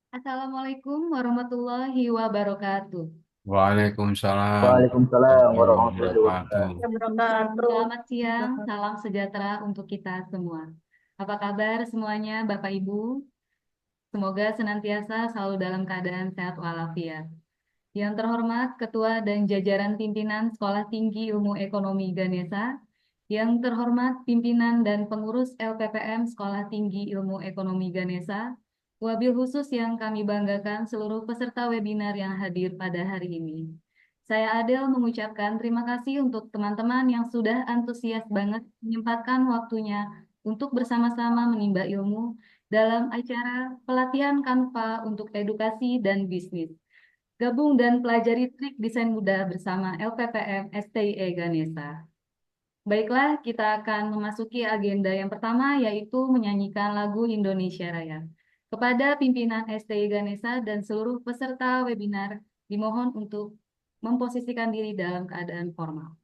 Assalamualaikum warahmatullahi wabarakatuh. Waalaikumsalam Waalaikumsalam warahmatullahi warahmatullahi wabarakatuh. wabarakatuh. Selamat siang, salam sejahtera untuk kita semua. Apa kabar semuanya, Bapak Ibu? Semoga senantiasa selalu dalam keadaan sehat walafiat. Yang terhormat Ketua dan jajaran pimpinan Sekolah Tinggi Ilmu Ekonomi Ganesha, yang terhormat pimpinan dan pengurus LPPM Sekolah Tinggi Ilmu Ekonomi Ganesha, wabil khusus yang kami banggakan seluruh peserta webinar yang hadir pada hari ini. Saya Adel mengucapkan terima kasih untuk teman-teman yang sudah antusias banget menyempatkan waktunya untuk bersama-sama menimba ilmu dalam acara pelatihan Canva untuk edukasi dan bisnis. Gabung dan pelajari trik desain mudah bersama LPPM STIE Ganesha. Baiklah, kita akan memasuki agenda yang pertama, yaitu menyanyikan lagu Indonesia Raya. Kepada pimpinan STI Ganesha dan seluruh peserta webinar, dimohon untuk memposisikan diri dalam keadaan formal.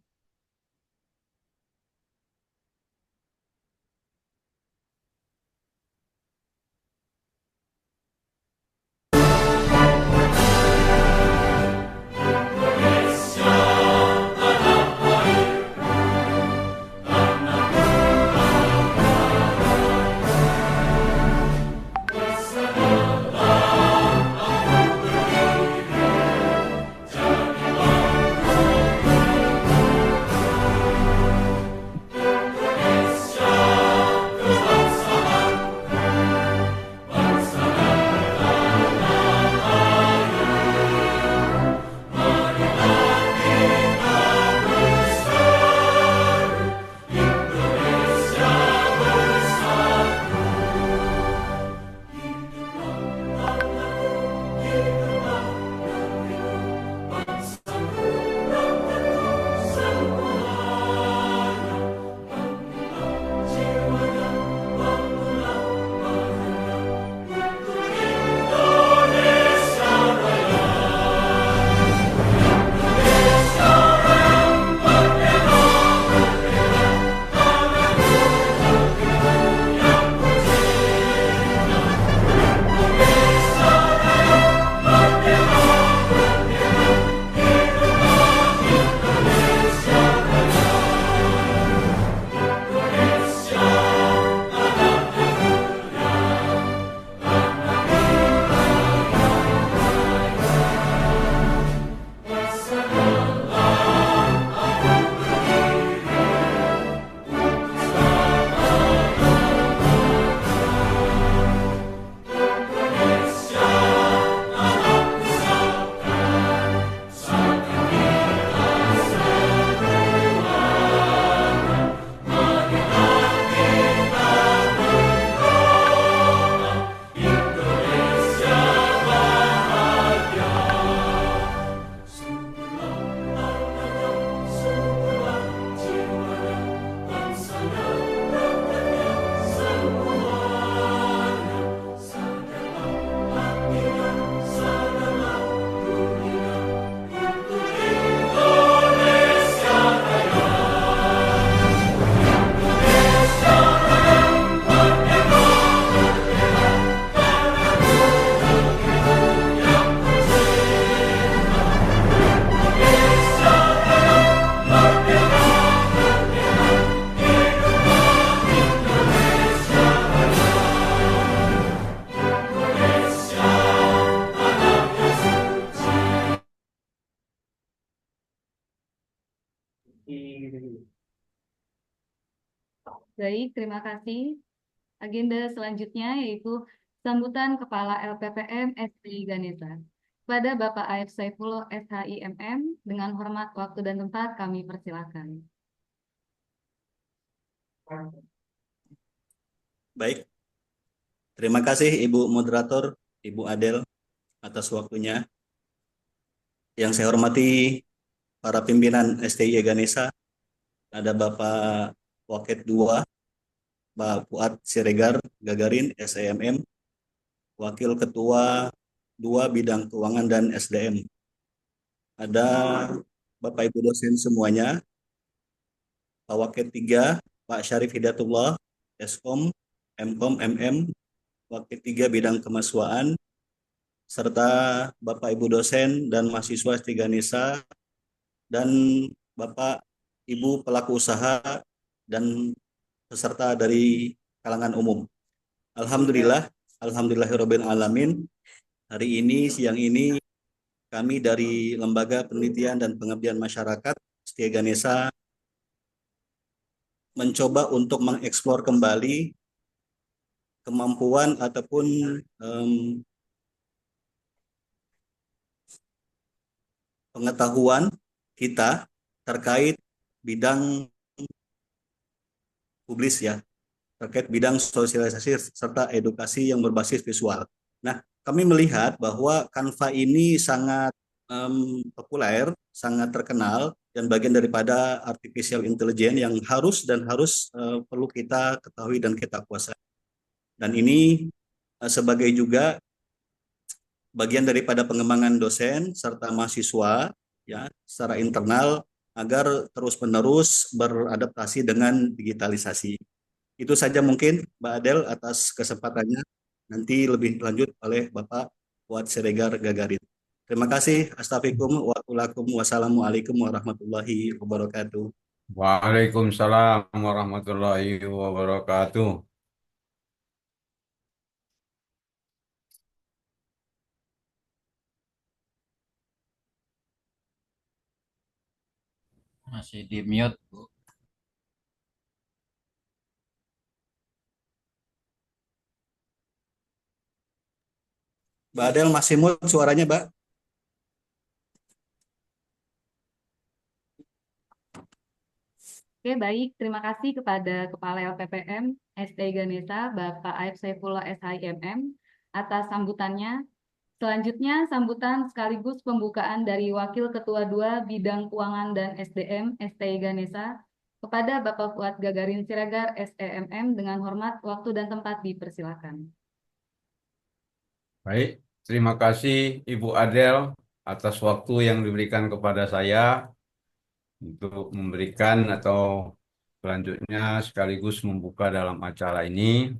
Baik, terima kasih. Agenda selanjutnya yaitu sambutan Kepala LPPM STI Ganesha. Kepada Bapak Aif Saifullah SHIMM, dengan hormat waktu dan tempat kami persilakan. Baik, terima kasih Ibu Moderator, Ibu Adel atas waktunya. Yang saya hormati para pimpinan STI Ganesha, ada Bapak Waket 2, Pak Fuad Siregar Gagarin SEMM, Wakil Ketua 2 Bidang Keuangan dan SDM. Ada Bapak Ibu dosen semuanya, Pak Waket 3, Pak Syarif Hidayatullah, SKOM, MKOM, MM, Wakil 3 Bidang Kemahasiswaan, serta Bapak Ibu dosen dan mahasiswa SD Ganesha, dan Bapak Ibu pelaku usaha dan peserta dari kalangan umum. Alhamdulillah, alhamdulillahirabbil alamin. Hari ini, siang ini, kami dari Lembaga Penelitian dan Pengabdian Masyarakat SD Ganesha mencoba untuk mengeksplor kembali kemampuan ataupun pengetahuan kita terkait bidang publis ya, terkait bidang sosialisasi serta edukasi yang berbasis visual. Nah, kami melihat bahwa Canva ini sangat populer, sangat terkenal, dan bagian daripada artificial intelligence yang harus perlu kita ketahui dan kita kuasai. Dan ini sebagai juga bagian daripada pengembangan dosen serta mahasiswa ya secara internal agar terus-menerus beradaptasi dengan digitalisasi. Itu saja mungkin Mbak Adel atas kesempatannya. Nanti lebih lanjut oleh Bapak Fuad Siregar Gagarin. Terima kasih. Astagfirullahaladzim. Wassalamualaikum warahmatullahi wabarakatuh. Waalaikumsalam warahmatullahi wabarakatuh. Masih di mute, Bu. Mbak Adel masih mute suaranya, Mbak. Oke, baik. Terima kasih kepada Kepala LPPM SD Ganesha, Bapak Aib Saifullah SHIMM, atas sambutannya. Selanjutnya, sambutan sekaligus pembukaan dari Wakil Ketua 2 Bidang Keuangan dan SDM STI Ganesha kepada Bapak Fuad Gagarin Siregar SEMM dengan hormat, waktu dan tempat dipersilakan. Baik, terima kasih Ibu Adel atas waktu yang diberikan kepada saya untuk memberikan atau selanjutnya sekaligus membuka dalam acara ini.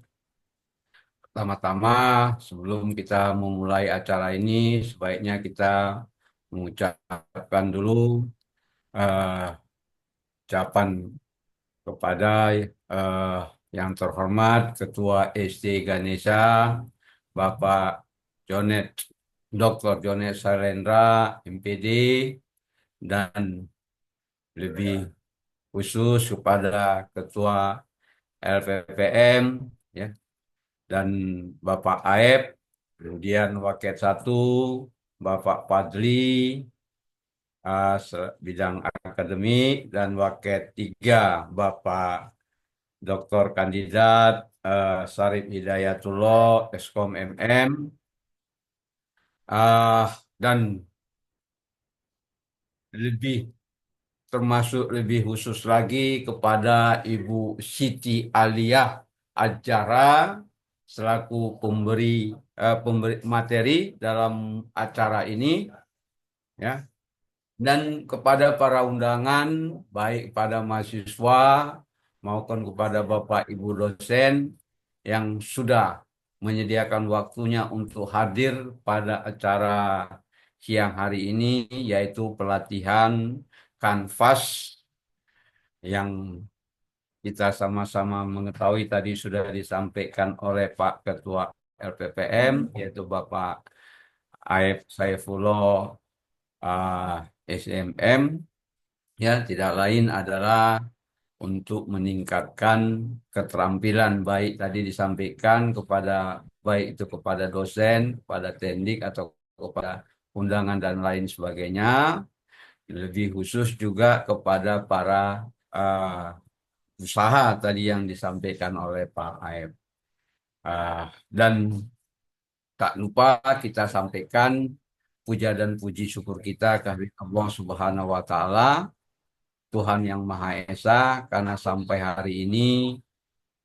Pertama-tama, sebelum kita memulai acara ini, sebaiknya kita mengucapkan dulu ucapan kepada eh, yang terhormat Ketua SD Ganesha, Bapak Jonet, Dr. Jonet Sarendra, MPD, dan lebih khusus kepada Ketua LPPM, ya, dan Bapak Aep, kemudian Wakil 1, Bapak Padli, bidang akademik, dan Wakil 3, Bapak Dr. Kandidat Sarip Hidayatullah, Eskom MM, dan lebih termasuk lebih khusus lagi kepada Ibu Siti Aliyah Ajara selaku pemberi materi dalam acara ini, ya, dan kepada para undangan baik pada mahasiswa maupun kepada Bapak Ibu dosen yang sudah menyediakan waktunya untuk hadir pada acara siang hari ini, yaitu pelatihan Kanvas yang kita sama-sama mengetahui tadi sudah disampaikan oleh Pak Ketua LPPM, yaitu Bapak Aib Saifullah SMM, ya, tidak lain adalah untuk meningkatkan keterampilan baik tadi disampaikan kepada baik itu kepada dosen, kepada teknik atau kepada undangan dan lain sebagainya, lebih khusus juga kepada para usaha tadi yang disampaikan oleh Pak Aib. Dan tak lupa kita sampaikan puja dan puji syukur kita kehadirat Allah Subhanahu wa Ta'ala, Tuhan yang Maha Esa, karena sampai hari ini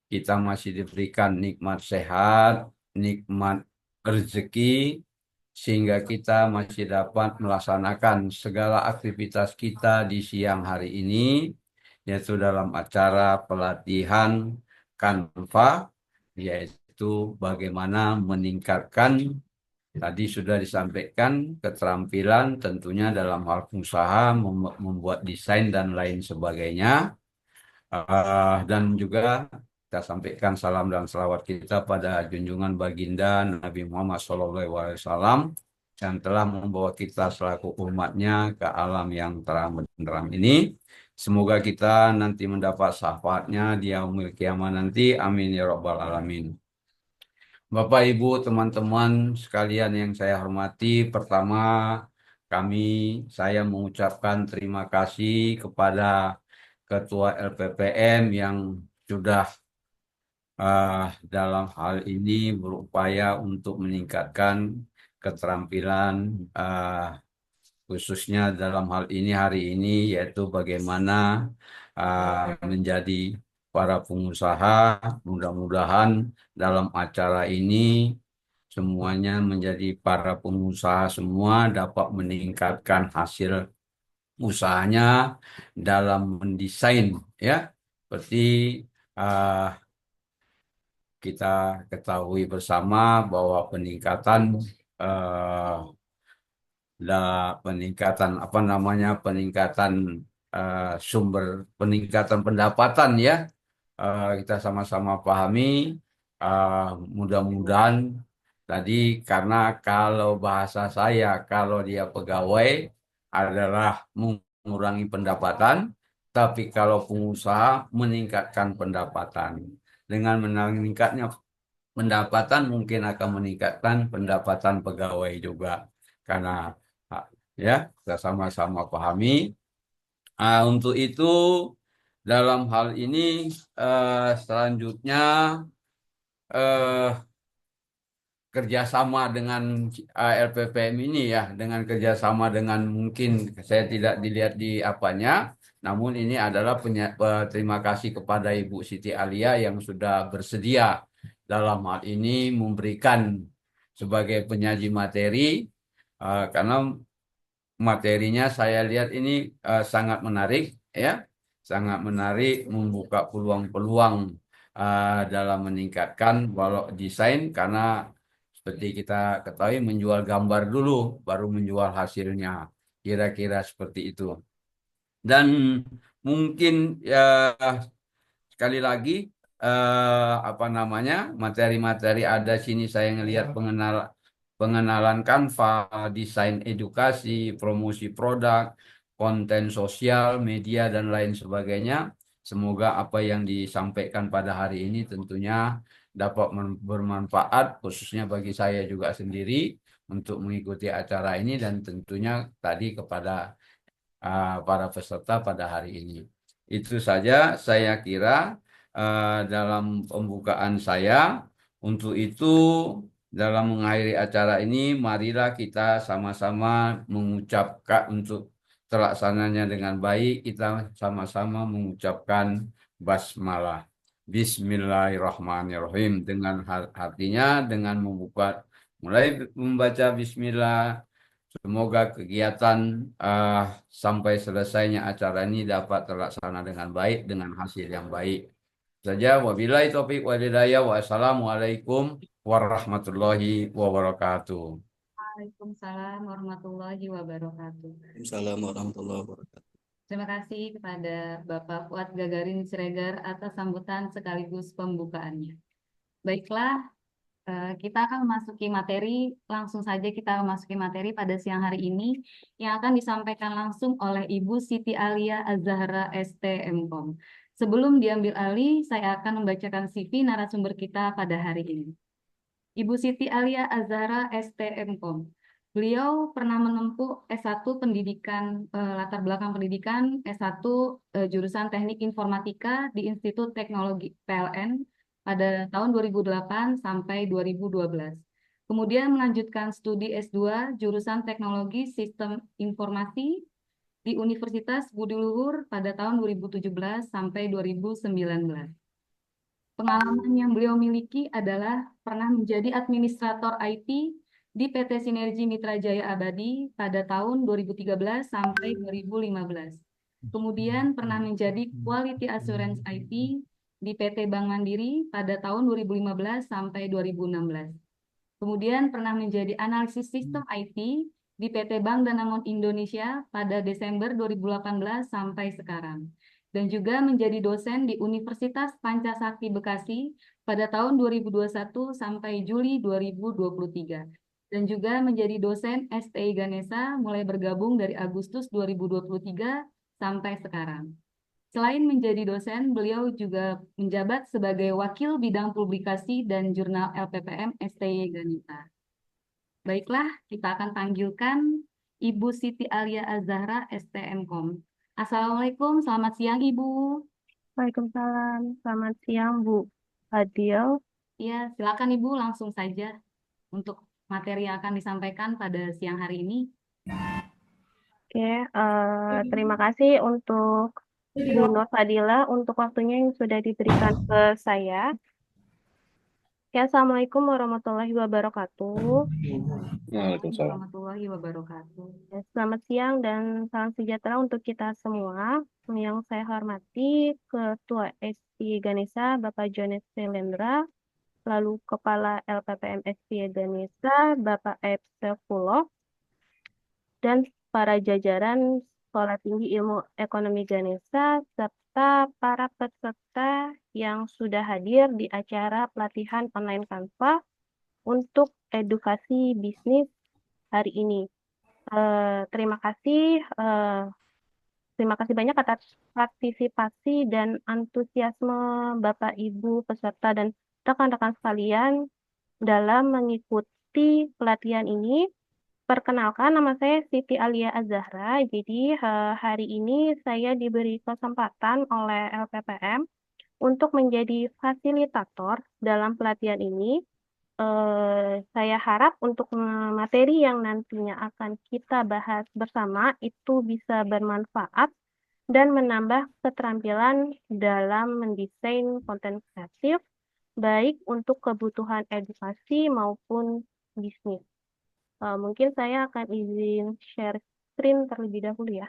kita masih diberikan nikmat sehat, nikmat rezeki, sehingga kita masih dapat melaksanakan segala aktivitas kita di siang hari ini, yaitu dalam acara pelatihan Canva, yaitu bagaimana meningkatkan Tadi sudah disampaikan keterampilan tentunya dalam hal usaha, membuat desain dan lain sebagainya. Dan juga kita sampaikan salam dan selawat kita pada junjungan baginda Nabi Muhammad SAW yang telah membawa kita selaku umatnya ke alam yang terang benderang ini. Semoga kita nanti mendapat syafaatnya di yaumil kiamat nanti. Amin ya rabbal alamin. Bapak, Ibu, teman-teman sekalian yang saya hormati, pertama kami saya mengucapkan terima kasih kepada Ketua LPPM yang sudah dalam hal ini berupaya untuk meningkatkan keterampilan khususnya dalam hal ini hari ini yaitu bagaimana menjadi para pengusaha. Mudah-mudahan dalam acara ini semuanya menjadi para pengusaha semua dapat meningkatkan hasil usahanya dalam mendesain, ya, seperti ah, kita ketahui bersama bahwa peningkatan eh, peningkatan apa namanya peningkatan sumber peningkatan pendapatan, ya, kita sama-sama pahami. eh, Mudah-mudahan tadi, karena kalau bahasa saya kalau dia pegawai adalah mengurangi pendapatan, tapi kalau pengusaha meningkatkan pendapatan. Dengan meningkatnya pendapatan mungkin akan meningkatkan pendapatan pegawai juga, karena ah, ya kita sama-sama pahami. Untuk itu dalam hal ini selanjutnya eh, kerjasama dengan LPPM ini, ya, dengan kerjasama dengan mungkin saya tidak dilihat di apanya, namun ini adalah terima kasih kepada Ibu Siti Alia yang sudah bersedia dalam hal ini memberikan sebagai penyaji materi, karena materinya saya lihat ini sangat menarik, ya, sangat menarik, membuka peluang-peluang dalam meningkatkan walau desain, karena seperti kita ketahui menjual gambar dulu baru menjual hasilnya, kira-kira seperti itu. Dan mungkin ya sekali lagi apa namanya materi-materi ada sini saya ngelihat pengenalan Canva, desain edukasi, promosi produk, konten sosial, media dan lain sebagainya. Semoga apa yang disampaikan pada hari ini tentunya dapat bermanfaat khususnya bagi saya juga sendiri untuk mengikuti acara ini dan tentunya tadi kepada para peserta pada hari ini. Itu saja saya kira dalam pembukaan saya. Untuk itu, dalam mengakhiri acara ini, marilah kita sama-sama mengucapkan untuk terlaksananya dengan baik, kita sama-sama mengucapkan basmalah. Bismillahirrahmanirrahim. Dengan artinya, dengan mulai membaca Bismillah. Semoga kegiatan sampai selesainya acara ini dapat terlaksana dengan baik, dengan hasil yang baik. Saja, wabillahi taufiq wal hidayah. Wassalamualaikum warahmatullahi wabarakatuh. Waalaikumsalam warahmatullahi wabarakatuh. Assalamualaikum warahmatullahi wabarakatuh. Terima kasih kepada Bapak Fuad Gagarin Siregar atas sambutan sekaligus pembukaannya. Baiklah, kita akan memasuki materi, langsung saja kita memasuki materi pada siang hari ini yang akan disampaikan langsung oleh Ibu Siti Alia Az-Zahra ST.M.Com. Sebelum diambil alih, saya akan membacakan CV narasumber kita pada hari ini. Ibu Siti Alia Az-Zahra ST.M.Com. Beliau pernah menempuh S1 pendidikan, latar belakang pendidikan S1 jurusan Teknik Informatika di Institut Teknologi PLN pada tahun 2008 sampai 2012. Kemudian melanjutkan studi S2 jurusan Teknologi Sistem Informasi di Universitas Budi Luhur pada tahun 2017 sampai 2019. Pengalaman yang beliau miliki adalah pernah menjadi administrator IT di PT Sinergi Mitra Jaya Abadi pada tahun 2013 sampai 2015. Kemudian pernah menjadi Quality Assurance IT di PT Bank Mandiri pada tahun 2015 sampai 2016. Kemudian pernah menjadi analisis sistem IT di PT Bank Danamon Indonesia pada Desember 2018 sampai sekarang. Dan juga menjadi dosen di Universitas Pancasakti Bekasi pada tahun 2021 sampai Juli 2023. Dan juga menjadi dosen STI Ganesha mulai bergabung dari Agustus 2023 sampai sekarang. Selain menjadi dosen, beliau juga menjabat sebagai Wakil Bidang Publikasi dan Jurnal LPPM STY Ganesha. Baiklah, kita akan panggilkan Ibu Siti Alia Azahra, STMkom. Assalamualaikum, selamat siang Ibu. Waalaikumsalam, selamat siang Bu Adil. Ya, silakan Ibu langsung saja untuk materi yang akan disampaikan pada siang hari ini. Oke, terima kasih untuk Bu Nur Fadila untuk waktunya yang sudah diberikan ke saya. Ya, Assalamualaikum warahmatullahi wabarakatuh. Waalaikumsalam warahmatullahi wabarakatuh. Ya, selamat siang dan salam sejahtera untuk kita semua. Yang saya hormati Ketua STI Ganesha Bapak Jones Selendra, lalu Kepala LPPM STI Ganesha Bapak Aib Saifullah, dan para jajaran Sekolah Tinggi Ilmu Ekonomi Ganesha, serta para peserta yang sudah hadir di acara pelatihan online Canva untuk edukasi bisnis hari ini. Terima kasih banyak atas partisipasi dan antusiasme Bapak, Ibu, peserta, dan rekan-rekan sekalian dalam mengikuti pelatihan ini. Perkenalkan, nama saya Siti Alia Azahra. Jadi hari ini saya diberi kesempatan oleh LPPM untuk menjadi fasilitator dalam pelatihan ini. Saya harap untuk materi yang nantinya akan kita bahas bersama itu bisa bermanfaat dan menambah keterampilan dalam mendesain konten kreatif, baik untuk kebutuhan edukasi maupun bisnis. Mungkin saya akan izin share screen terlebih dahulu ya.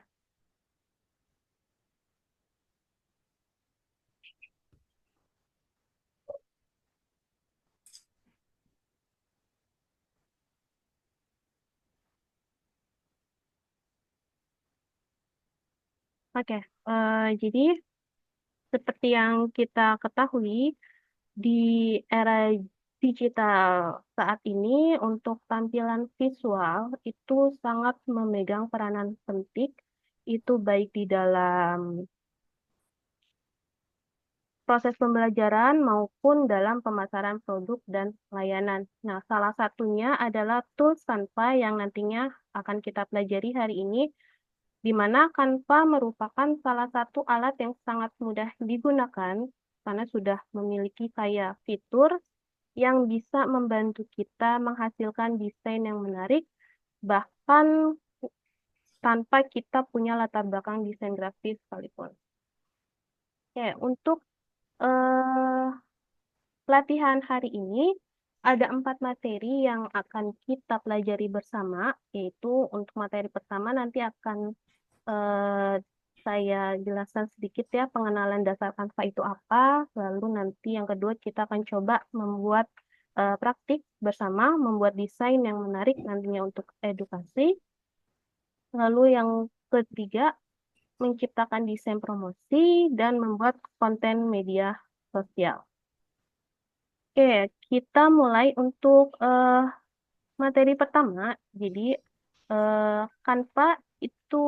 Oke, jadi seperti yang kita ketahui di era digital saat ini untuk tampilan visual itu sangat memegang peranan penting, itu baik di dalam proses pembelajaran maupun dalam pemasaran produk dan layanan. Nah, salah satunya adalah tools Canva yang nantinya akan kita pelajari hari ini, di mana Canva merupakan salah satu alat yang sangat mudah digunakan karena sudah memiliki kayak fitur yang bisa membantu kita menghasilkan desain yang menarik, bahkan tanpa kita punya latar belakang desain grafis sekalipun. Oke, untuk eh, pelatihan hari ini ada 4 materi yang akan kita pelajari bersama, yaitu untuk materi pertama nanti akan eh, saya jelaskan sedikit ya pengenalan dasar Canva itu apa, lalu nanti yang kedua kita akan coba membuat praktik bersama, membuat desain yang menarik nantinya untuk edukasi. Lalu yang ketiga, menciptakan desain promosi dan membuat konten media sosial. Oke, kita mulai untuk materi pertama. Jadi, Canva itu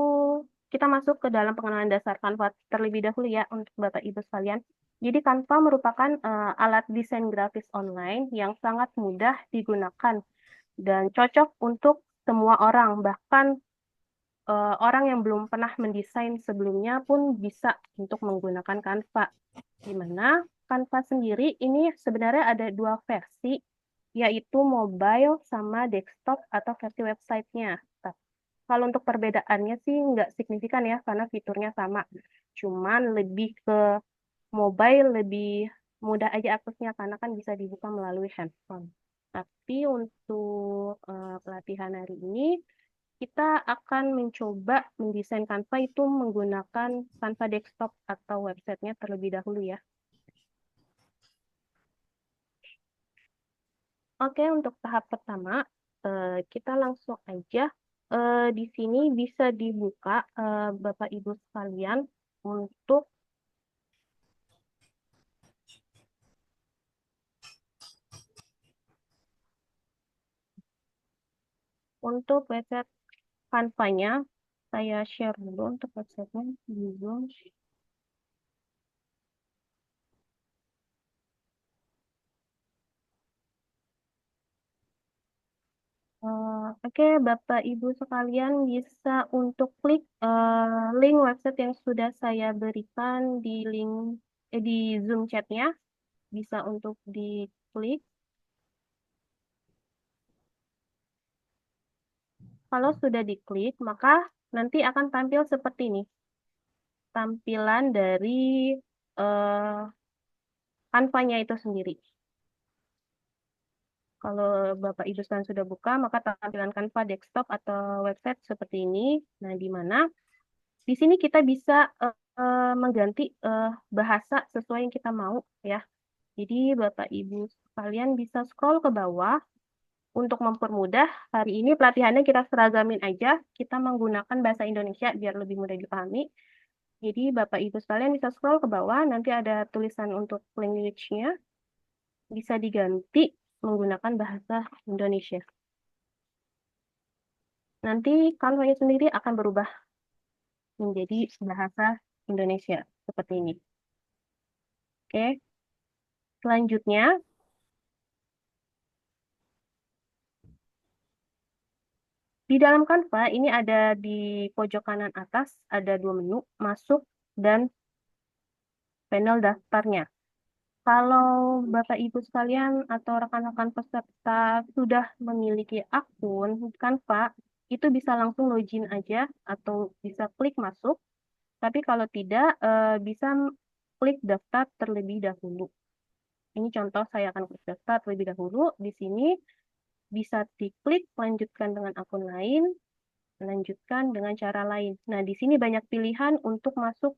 kita masuk ke dalam pengenalan dasar Canva terlebih dahulu ya untuk Bapak Ibu sekalian. Jadi Canva merupakan alat desain grafis online yang sangat mudah digunakan dan cocok untuk semua orang, bahkan orang yang belum pernah mendesain sebelumnya pun bisa untuk menggunakan Canva. Di mana Canva sendiri ini sebenarnya ada 2 versi, yaitu mobile sama desktop atau versi websitenya. Kalau untuk perbedaannya sih nggak signifikan ya, karena fiturnya sama. Cuman lebih ke mobile, lebih mudah aja aksesnya, karena kan bisa dibuka melalui handphone. Tapi untuk pelatihan hari ini, kita akan mencoba mendesain Canva itu menggunakan Canva desktop atau websitenya terlebih dahulu ya. Oke, untuk tahap pertama, kita langsung aja. Di sini bisa dibuka, Bapak Ibu sekalian, untuk website Canva-nya. Saya share dulu untuk websitenya di Zoom. Oke, Bapak Ibu sekalian bisa untuk klik link website yang sudah saya berikan di Zoom chatnya, bisa untuk diklik. Kalau sudah diklik, maka nanti akan tampil seperti ini, tampilan dari Canva-nya itu sendiri. Kalau Bapak Ibu sekalian sudah buka, maka tampilan Canva desktop atau website seperti ini. Nah, di mana di sini kita bisa mengganti bahasa sesuai yang kita mau ya. Jadi Bapak Ibu sekalian bisa scroll ke bawah. Untuk mempermudah, hari ini pelatihannya kita seragamin aja. Kita menggunakan bahasa Indonesia biar lebih mudah dipahami. Jadi Bapak Ibu sekalian bisa scroll ke bawah, nanti ada tulisan untuk language-nya. Bisa diganti menggunakan bahasa Indonesia. Nanti Canva-nya sendiri akan berubah menjadi bahasa Indonesia seperti ini. Oke. Selanjutnya, di dalam Canva ini ada di pojok kanan atas ada dua menu, masuk dan panel daftarnya. Kalau Bapak Ibu sekalian atau rekan-rekan peserta sudah memiliki akun Canva, itu bisa langsung login aja atau bisa klik masuk. Tapi kalau tidak, bisa klik daftar terlebih dahulu. Ini contoh saya akan klik daftar terlebih dahulu. Di sini bisa diklik lanjutkan dengan akun lain, lanjutkan dengan cara lain. Nah, di sini banyak pilihan untuk masuk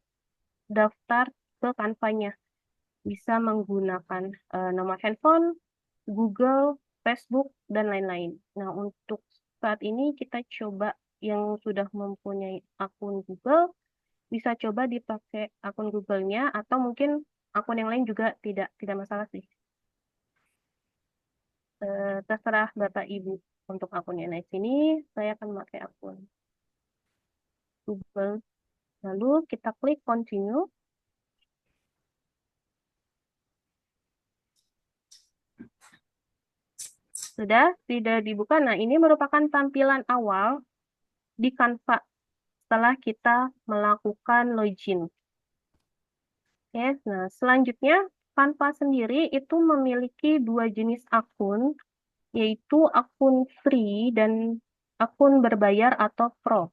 daftar ke Canva-nya. Bisa menggunakan nomor handphone, Google, Facebook, dan lain-lain. Nah, untuk saat ini kita coba yang sudah mempunyai akun Google, bisa coba dipakai akun Google-nya, atau mungkin akun yang lain juga tidak masalah sih. Terserah Bapak Ibu untuk akunnya. Nah, di sini saya akan pakai akun Google. Lalu kita klik continue. Sudah dibuka. Nah, ini merupakan tampilan awal di Canva setelah kita melakukan login. Oke, nah selanjutnya Canva sendiri itu memiliki dua jenis akun, yaitu akun free dan akun berbayar atau pro.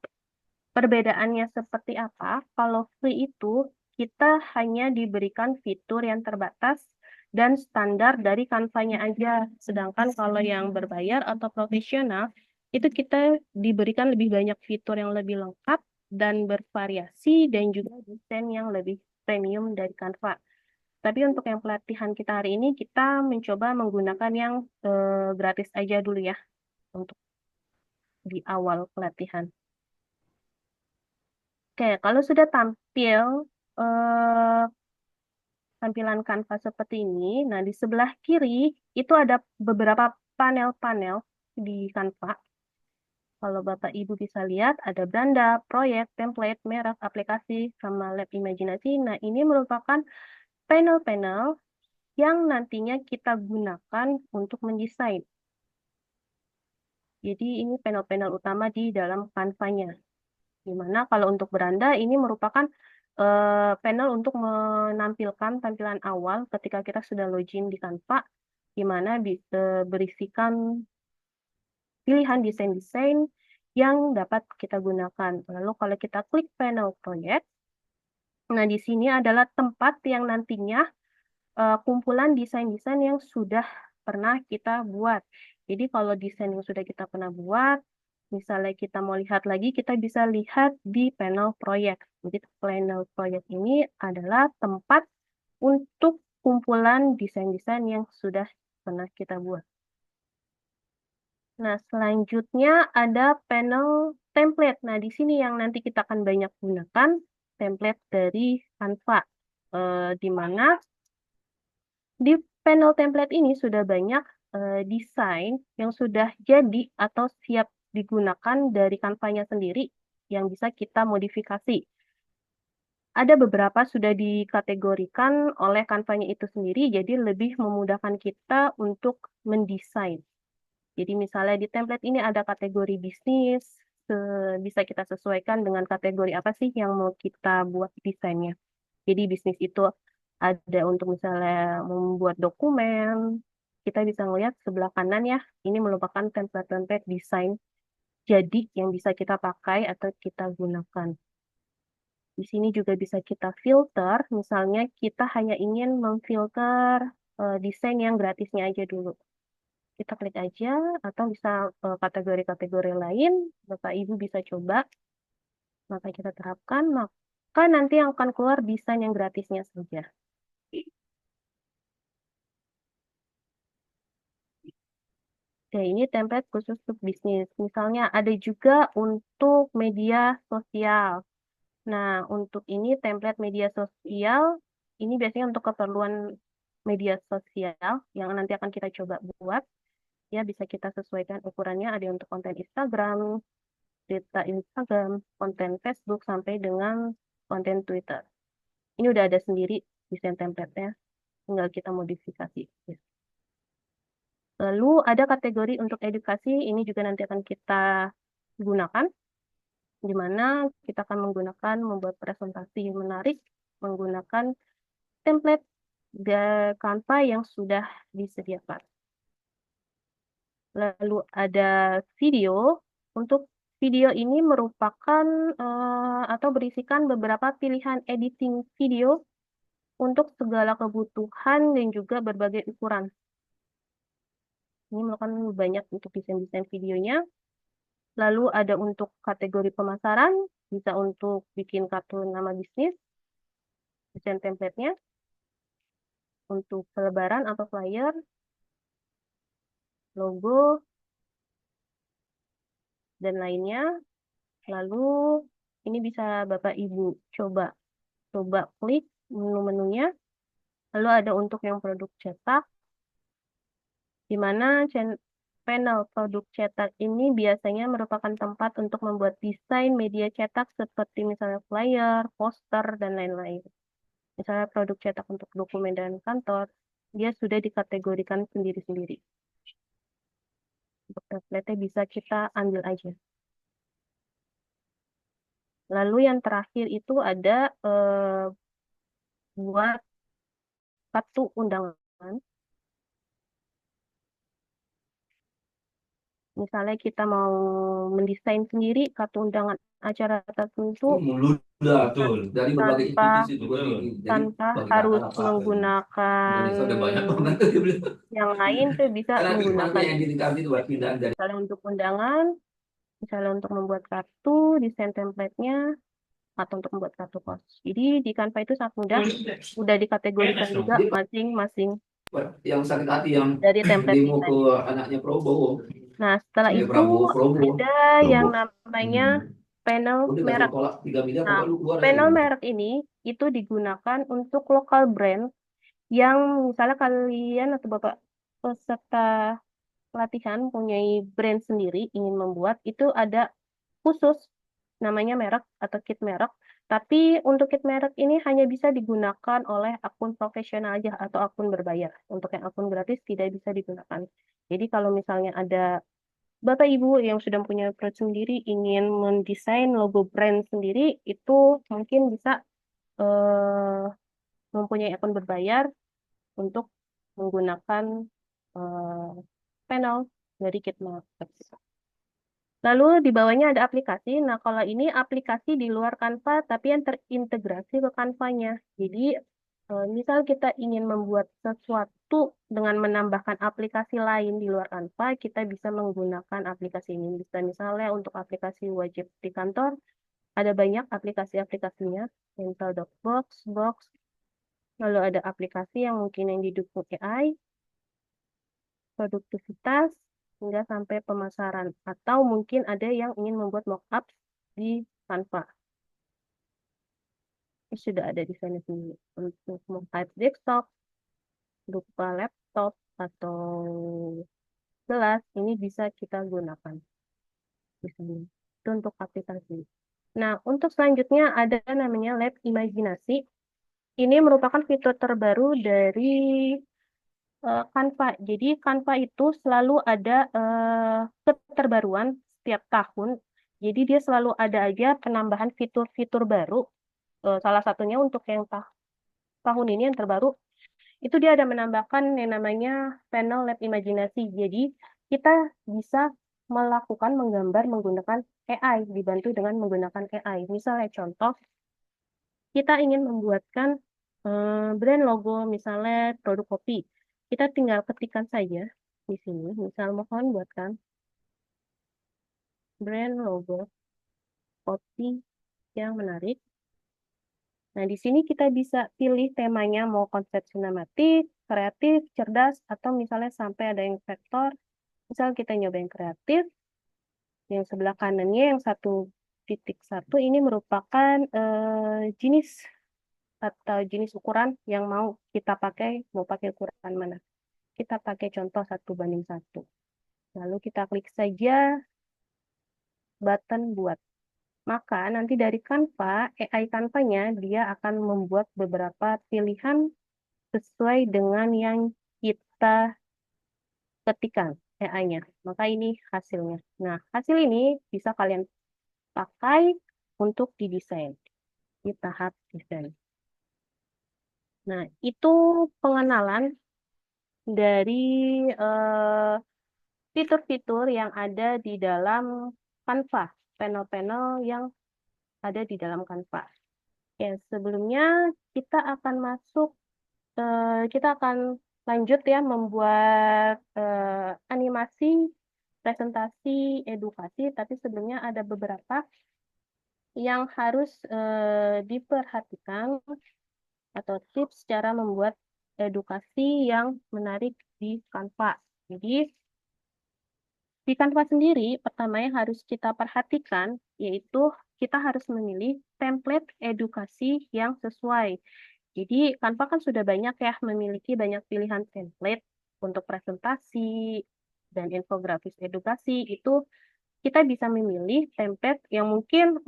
Perbedaannya seperti apa? Kalau free itu kita hanya diberikan fitur yang terbatas dan standar dari Canva-nya aja. Sedangkan kalau yang berbayar atau profesional, itu kita diberikan lebih banyak fitur yang lebih lengkap dan bervariasi dan juga desain yang lebih premium dari Canva. Tapi untuk yang pelatihan kita hari ini, kita mencoba menggunakan yang gratis aja dulu ya, untuk di awal pelatihan. Oke, kalau sudah tampil eh, tampilan Canva seperti ini, nah di sebelah kiri itu ada beberapa panel-panel di Canva. Kalau Bapak Ibu bisa lihat, ada beranda, proyek, template, merek, aplikasi, sama lab imajinasi. Nah, ini merupakan panel-panel yang nantinya kita gunakan untuk mendesain. Jadi ini panel-panel utama di dalam Canva-nya. Dimana kalau untuk beranda ini merupakan panel untuk menampilkan tampilan awal ketika kita sudah login di Canva, di mana berisikan pilihan desain-desain yang dapat kita gunakan. Lalu kalau kita klik panel proyek, nah di sini adalah tempat yang nantinya kumpulan desain-desain yang sudah pernah kita buat. Jadi kalau desain yang sudah kita pernah buat, misalnya kita mau lihat lagi, kita bisa lihat di panel proyek. Jadi panel proyek ini adalah tempat untuk kumpulan desain-desain yang sudah pernah kita buat. Nah, selanjutnya ada panel template. Nah, di sini yang nanti kita akan banyak gunakan template dari Canva. Di mana di panel template ini sudah banyak desain yang sudah jadi atau siap digunakan dari Canva-nya sendiri yang bisa kita modifikasi. Ada beberapa sudah dikategorikan oleh Canva-nya itu sendiri, jadi lebih memudahkan kita untuk mendesain. Jadi misalnya di template ini ada kategori bisnis, bisa kita sesuaikan dengan kategori apa sih yang mau kita buat desainnya. Jadi bisnis itu ada untuk misalnya membuat dokumen, kita bisa melihat sebelah kanan ya, ini merupakan template-template desain jadi yang bisa kita pakai atau kita gunakan. Di sini juga bisa kita filter, misalnya kita hanya ingin memfilter desain yang gratisnya aja dulu. Kita klik aja, atau bisa kategori-kategori lain, Bapak Ibu bisa coba, maka kita terapkan, maka nanti yang akan keluar desain yang gratisnya saja. Oke, ini template khusus untuk bisnis. Misalnya ada juga untuk media sosial. Nah, untuk ini template media sosial, ini biasanya untuk keperluan media sosial yang nanti akan kita coba buat. Ya, bisa kita sesuaikan ukurannya, ada untuk konten Instagram, data Instagram, konten Facebook, sampai dengan konten Twitter. Ini udah ada sendiri desain template-nya, tinggal kita modifikasi. Lalu ada kategori untuk edukasi, ini juga nanti akan kita gunakan, di mana kita akan menggunakan membuat presentasi yang menarik, menggunakan template Canva yang sudah disediakan. Lalu ada video, untuk video ini merupakan atau berisikan beberapa pilihan editing video untuk segala kebutuhan dan juga berbagai ukuran. Ini merupakan banyak untuk desain-desain videonya. Lalu ada untuk kategori pemasaran, bisa untuk bikin kartu nama bisnis, desain template-nya. Untuk selebaran atau flyer, logo, dan lainnya. Lalu ini bisa Bapak Ibu coba klik menu-menunya. Lalu ada untuk yang produk cetak, di mana panel produk cetak ini biasanya merupakan tempat untuk membuat desain media cetak seperti misalnya flyer, poster, dan lain-lain. Misalnya produk cetak untuk dokumen dan kantor, dia sudah dikategorikan sendiri-sendiri. Untuk template bisa kita ambil aja. Lalu yang terakhir itu ada buat kartu undangan. Misalnya kita mau mendesain sendiri kartu undangan acara tertentu tanpa harus menggunakan yang lain, tuh bisa menggunakan. Misalnya untuk undangan, misalnya untuk membuat kartu, desain template-nya, atau untuk membuat kartu pos. Jadi di Canva itu sangat mudah, udah dikategorikan juga masing-masing yang sakit hati yang dari template demo ke desain. anaknya Prabowo. Nah, setelah Ini itu Prabowo. ada yang namanya panel Udah merek. 3 miliar Nah, pokoknya lu keluar panel aja. merek ini itu digunakan untuk lokal brand yang misalnya kalian atau Bapak peserta pelatihan punya brand sendiri, ingin membuat, itu ada khusus namanya merek atau kit merek. Tapi untuk kit merek ini hanya bisa digunakan oleh akun profesional aja atau akun berbayar. Untuk yang akun gratis tidak bisa digunakan. Jadi kalau misalnya ada Bapak Ibu yang sudah punya brand sendiri ingin mendesain logo brand sendiri, itu mungkin bisa mempunyai akun berbayar untuk menggunakan panel dari Kitmarket. Lalu di bawahnya ada aplikasi. Nah, kalau ini aplikasi di luar Canva, tapi yang terintegrasi ke Canva-nya. Jadi, misal kita ingin membuat sesuatu dengan menambahkan aplikasi lain di luar Canva, kita bisa menggunakan aplikasi ini. Bisa misalnya untuk aplikasi wajib di kantor, ada banyak aplikasi-aplikasinya. Mental Box, lalu ada aplikasi yang mungkin yang didukung AI, produktivitas, hingga sampai pemasaran. Atau mungkin ada yang ingin membuat mockup di Canva. Ini sudah ada desainnya sendiri. Untuk mockup desktop, berupa laptop, atau gelas, ini bisa kita gunakan di sini. Itu untuk aplikasi. Nah, untuk selanjutnya ada namanya Lab Imajinasi. Ini merupakan fitur terbaru dari Canva. Jadi Canva itu selalu ada keterbaruan setiap tahun. Jadi dia selalu ada aja penambahan fitur-fitur baru. Salah satunya untuk yang tahun ini yang terbaru, itu dia ada menambahkan yang namanya panel lab imajinasi. Jadi kita bisa melakukan menggambar menggunakan AI, dibantu dengan menggunakan AI. Misalnya contoh, kita ingin membuatkan brand logo, misalnya produk kopi. Kita tinggal ketikkan saja di sini, misal mohon buatkan brand logo kopi yang menarik. Nah, di sini kita bisa pilih temanya mau konsep sinematik, kreatif, cerdas, atau misalnya sampai ada yang vektor. Misal kita nyoba yang kreatif, yang sebelah kanannya yang 1.1 ini merupakan jenis atau jenis ukuran yang mau kita pakai, mau pakai ukuran mana. Kita pakai contoh 1:1. Lalu kita klik saja button buat. Maka nanti dari Canva, AI Canva-nya dia akan membuat beberapa pilihan sesuai dengan yang kita ketikkan AI-nya. Maka ini hasilnya. Nah, hasil ini bisa kalian pakai untuk didesain di tahap desain. Nah, itu pengenalan dari fitur-fitur yang ada di dalam Canva, panel-panel yang ada di dalam Canva. Ya, sebelumnya kita akan kita akan lanjut ya membuat animasi, presentasi, edukasi, tapi sebelumnya ada beberapa yang harus diperhatikan atau tips cara membuat edukasi yang menarik di Canva. Jadi, di Canva sendiri, pertama yang harus kita perhatikan yaitu kita harus memilih template edukasi yang sesuai. Jadi, Canva kan sudah banyak ya, memiliki banyak pilihan template untuk presentasi dan infografis edukasi. Itu kita bisa memilih template yang mungkin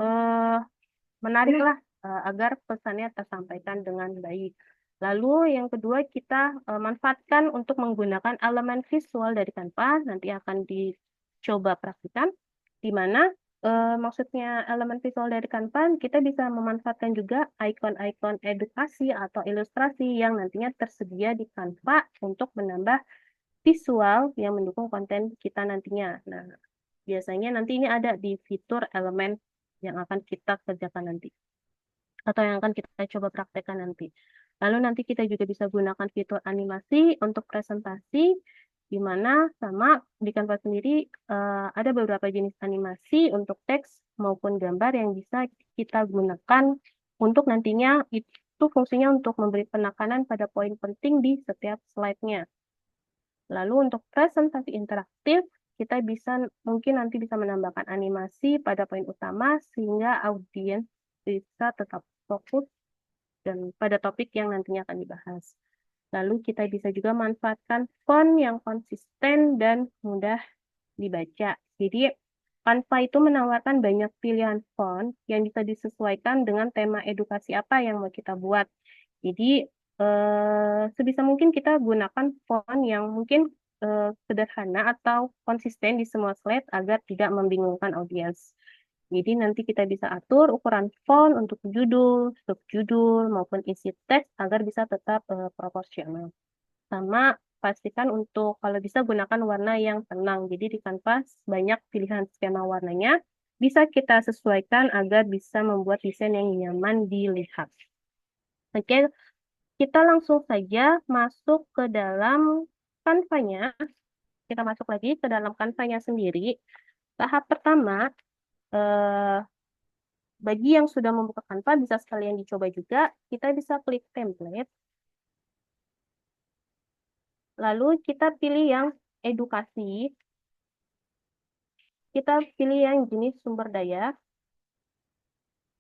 menarik lah agar pesannya tersampaikan dengan baik. Lalu yang kedua kita manfaatkan untuk menggunakan elemen visual dari Canva, nanti akan dicoba praktikan, di mana maksudnya elemen visual dari Canva, kita bisa memanfaatkan juga ikon-ikon edukasi atau ilustrasi yang nantinya tersedia di Canva untuk menambah visual yang mendukung konten kita nantinya. Nah, biasanya nanti ini ada di fitur elemen yang akan kita kerjakan nanti atau yang akan kita coba praktekkan nanti. Lalu nanti kita juga bisa gunakan fitur animasi untuk presentasi, di mana sama di Canva sendiri ada beberapa jenis animasi untuk teks maupun gambar yang bisa kita gunakan untuk nantinya itu fungsinya untuk memberi penekanan pada poin penting di setiap slide-nya. Lalu untuk presentasi interaktif, kita mungkin nanti bisa menambahkan animasi pada poin utama sehingga audiens bisa tetap fokus dan pada topik yang nantinya akan dibahas. Lalu kita bisa juga manfaatkan font yang konsisten dan mudah dibaca. Jadi Canva itu menawarkan banyak pilihan font yang bisa disesuaikan dengan tema edukasi apa yang mau kita buat. Jadi sebisa mungkin kita gunakan font yang mungkin sederhana atau konsisten di semua slide agar tidak membingungkan audiens. Jadi nanti kita bisa atur ukuran font untuk judul, subjudul, maupun isi teks agar bisa tetap proporsional. Sama pastikan untuk kalau bisa gunakan warna yang tenang. Jadi di kanvas banyak pilihan skema warnanya. Bisa kita sesuaikan agar bisa membuat desain yang nyaman dilihat. Oke, kita langsung saja masuk ke dalam Canva-nya. Kita masuk lagi ke dalam Canva-nya sendiri. Tahap pertama, bagi yang sudah membuka Canva bisa sekalian dicoba juga. Kita bisa klik template. Lalu kita pilih yang edukasi. kita pilih yang jenis sumber daya.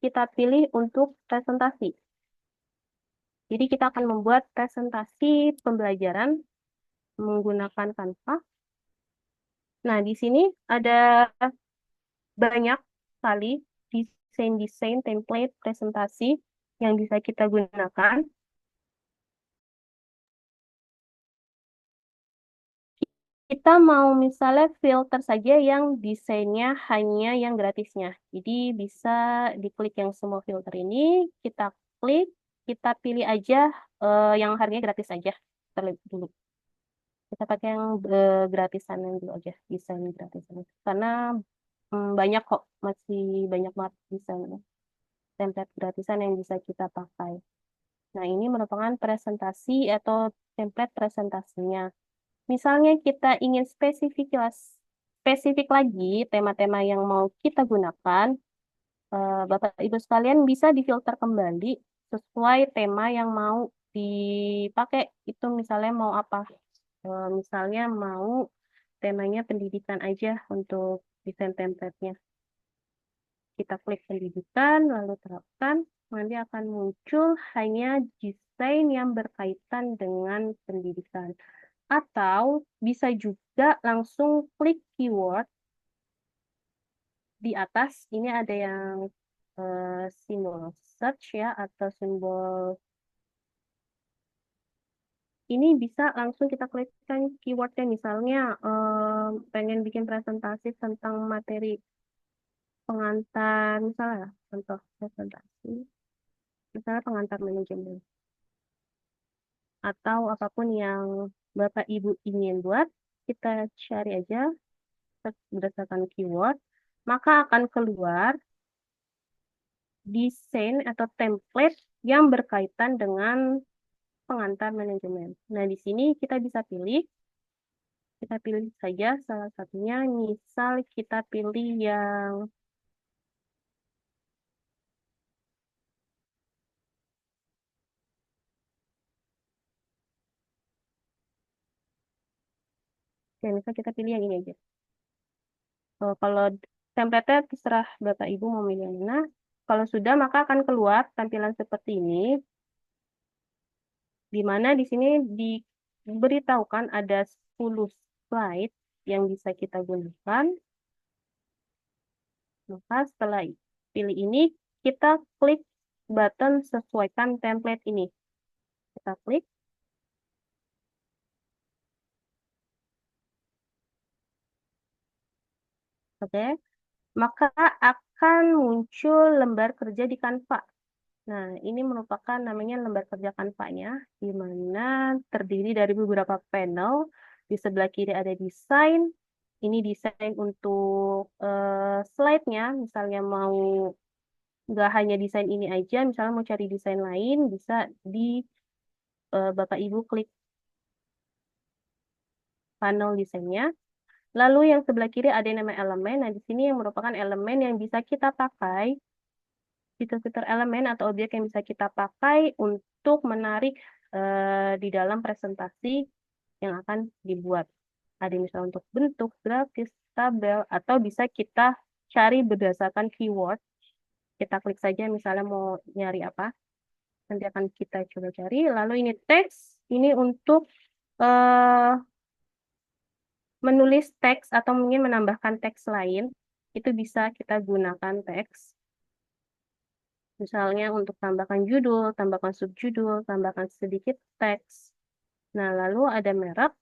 Kita pilih untuk presentasi. Jadi kita akan membuat presentasi pembelajaran menggunakan Canva. Nah, di sini ada banyak sekali desain-desain template presentasi yang bisa kita gunakan. Kita mau misalnya filter saja yang desainnya hanya yang gratisnya. Jadi bisa diklik yang semua filter ini, kita klik, kita pilih aja yang harganya gratis aja terlebih dulu. Kita pakai yang gratisan yang dulu aja, desain gratisan. Karena banyak kok, masih banyak banget desain template gratisan yang bisa kita pakai. Nah, ini merupakan presentasi atau template presentasinya. Misalnya kita ingin spesifik lagi tema-tema yang mau kita gunakan, Bapak Ibu sekalian bisa difilter kembali sesuai tema yang mau dipakai. Itu misalnya mau apa? Misalnya mau temanya pendidikan aja untuk desain template-nya. Kita klik pendidikan, lalu terapkan, nanti akan muncul hanya desain yang berkaitan dengan pendidikan. Atau bisa juga langsung klik keyword di atas. Ini ada yang simbol search ya, atau simbol ini bisa langsung kita klikkan keywordnya. Misalnya pengen bikin presentasi tentang materi pengantar, misalnya contoh presentasi, misalnya pengantar manajemen. Atau apapun yang Bapak Ibu ingin buat, kita cari aja berdasarkan keyword, maka akan keluar desain atau template yang berkaitan dengan pengantar manajemen. Nah, di sini kita bisa kita pilih saja salah satunya, misal kita pilih yang misal kita pilih yang ini aja. Kalau template-nya terserah Bapak Ibu mau milih yang mana. Kalau sudah, maka akan keluar tampilan seperti ini, di mana di sini diberitahukan ada 10 slide yang bisa kita gunakan. Maka setelah pilih ini, kita klik button sesuaikan template ini. Kita klik. Oke. Maka akan muncul lembar kerja di Canva. Nah, ini merupakan namanya lembar kerja Canva-nya, di mana terdiri dari beberapa panel. Di sebelah kiri ada desain. Ini desain untuk slide-nya. Misalnya mau nggak hanya desain ini aja, misalnya mau cari desain lain, bisa di Bapak Ibu klik panel desainnya. Lalu yang sebelah kiri ada yang namanya elemen. Nah, di sini yang merupakan elemen yang bisa kita pakai, fitur-fitur elemen atau objek yang bisa kita pakai untuk menarik di dalam presentasi yang akan dibuat. Ada misalnya untuk bentuk, grafis, tabel, atau bisa kita cari berdasarkan keyword. Kita klik saja misalnya mau nyari apa. Nanti akan kita coba cari. Lalu ini teks, ini untuk menulis teks atau mungkin menambahkan teks lain. Itu bisa kita gunakan teks. Misalnya untuk tambahkan judul, tambahkan subjudul, tambahkan sedikit teks. Nah, lalu ada merek.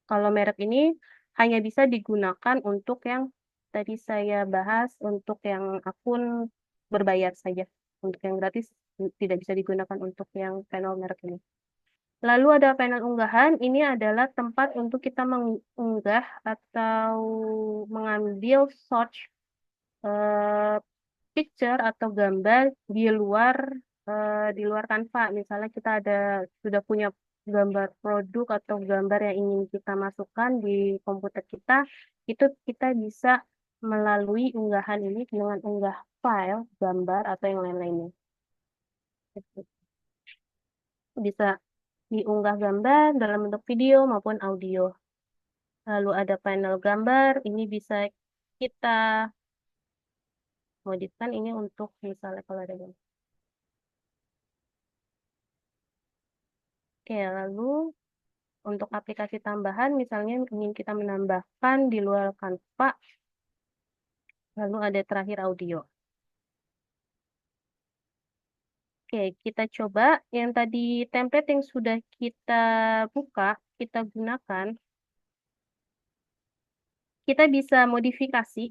Kalau merek ini hanya bisa digunakan untuk yang tadi saya bahas, untuk yang akun berbayar saja. Untuk yang gratis tidak bisa digunakan untuk yang panel merek ini. Lalu ada panel unggahan, ini adalah tempat untuk kita mengunggah atau mengambil search picture atau gambar di luar Canva. Misalnya kita sudah punya gambar produk atau gambar yang ingin kita masukkan di komputer kita, itu kita bisa melalui unggahan ini dengan unggah file, gambar atau yang lain-lainnya. Bisa diunggah gambar dalam bentuk video maupun audio. Lalu ada panel gambar, ini bisa kita modifkan ini untuk misalnya kalau ada gambar. Oke, lalu untuk aplikasi tambahan, misalnya ingin kita menambahkan di luar Canva, lalu ada terakhir audio. Oke, kita coba yang tadi template yang sudah kita buka, kita gunakan. Kita bisa modifikasi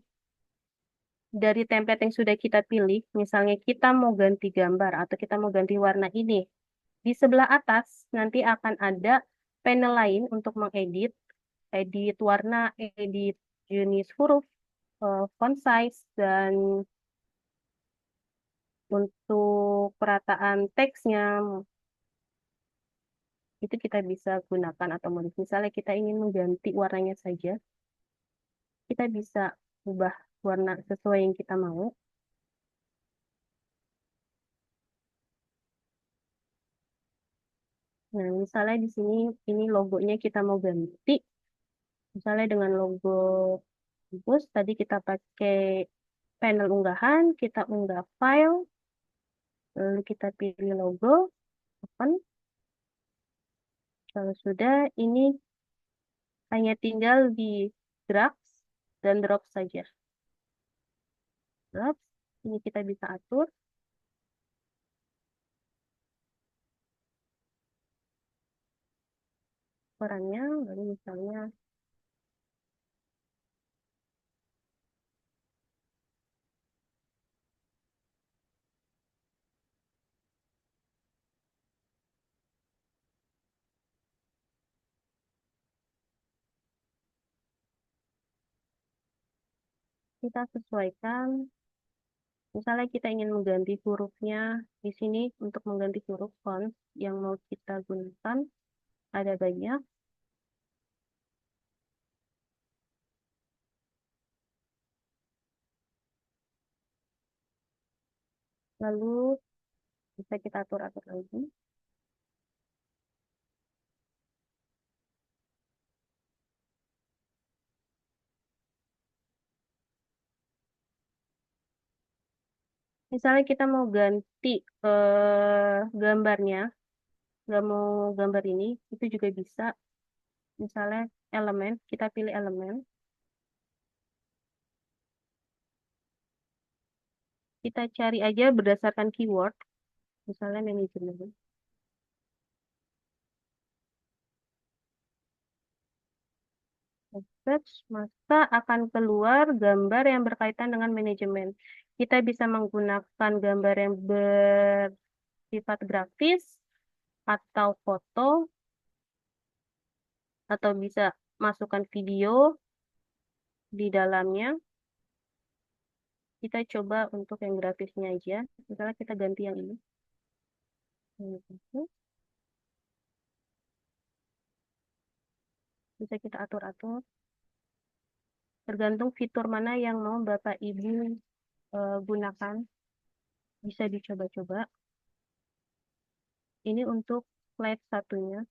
dari template yang sudah kita pilih. Misalnya kita mau ganti gambar atau kita mau ganti warna ini. Di sebelah atas nanti akan ada panel lain untuk mengedit, edit warna, edit jenis huruf, font size, dan untuk perataan teksnya itu kita bisa gunakan atau modif. Misalnya kita ingin mengganti warnanya saja, kita bisa ubah warna sesuai yang kita mau. Nah, misalnya di sini ini logonya kita mau ganti. Misalnya dengan logo bus tadi kita pakai panel unggahan, kita unggah file, lalu kita pilih logo, open. Kalau sudah, ini hanya tinggal di drag dan drop saja. Drop, ini kita bisa atur. Perannya, lalu misalnya kita sesuaikan. Misalnya kita ingin mengganti hurufnya di sini untuk mengganti huruf font yang mau kita gunakan ada banyak. Lalu bisa kita atur-atur lagi. Misalnya kita mau ganti gambarnya, nggak mau gambar ini, itu juga bisa. Misalnya elemen, kita pilih elemen. Kita cari aja berdasarkan keyword, misalnya manajemen. Search, maka akan keluar gambar yang berkaitan dengan manajemen. Kita bisa menggunakan gambar yang bersifat grafis, atau foto, atau bisa masukkan video di dalamnya. Kita coba untuk yang grafisnya aja. Misalnya kita ganti yang ini. Bisa kita atur-atur. Tergantung fitur mana yang mau Bapak Ibu gunakan. Bisa dicoba-coba. Ini untuk slide satunya.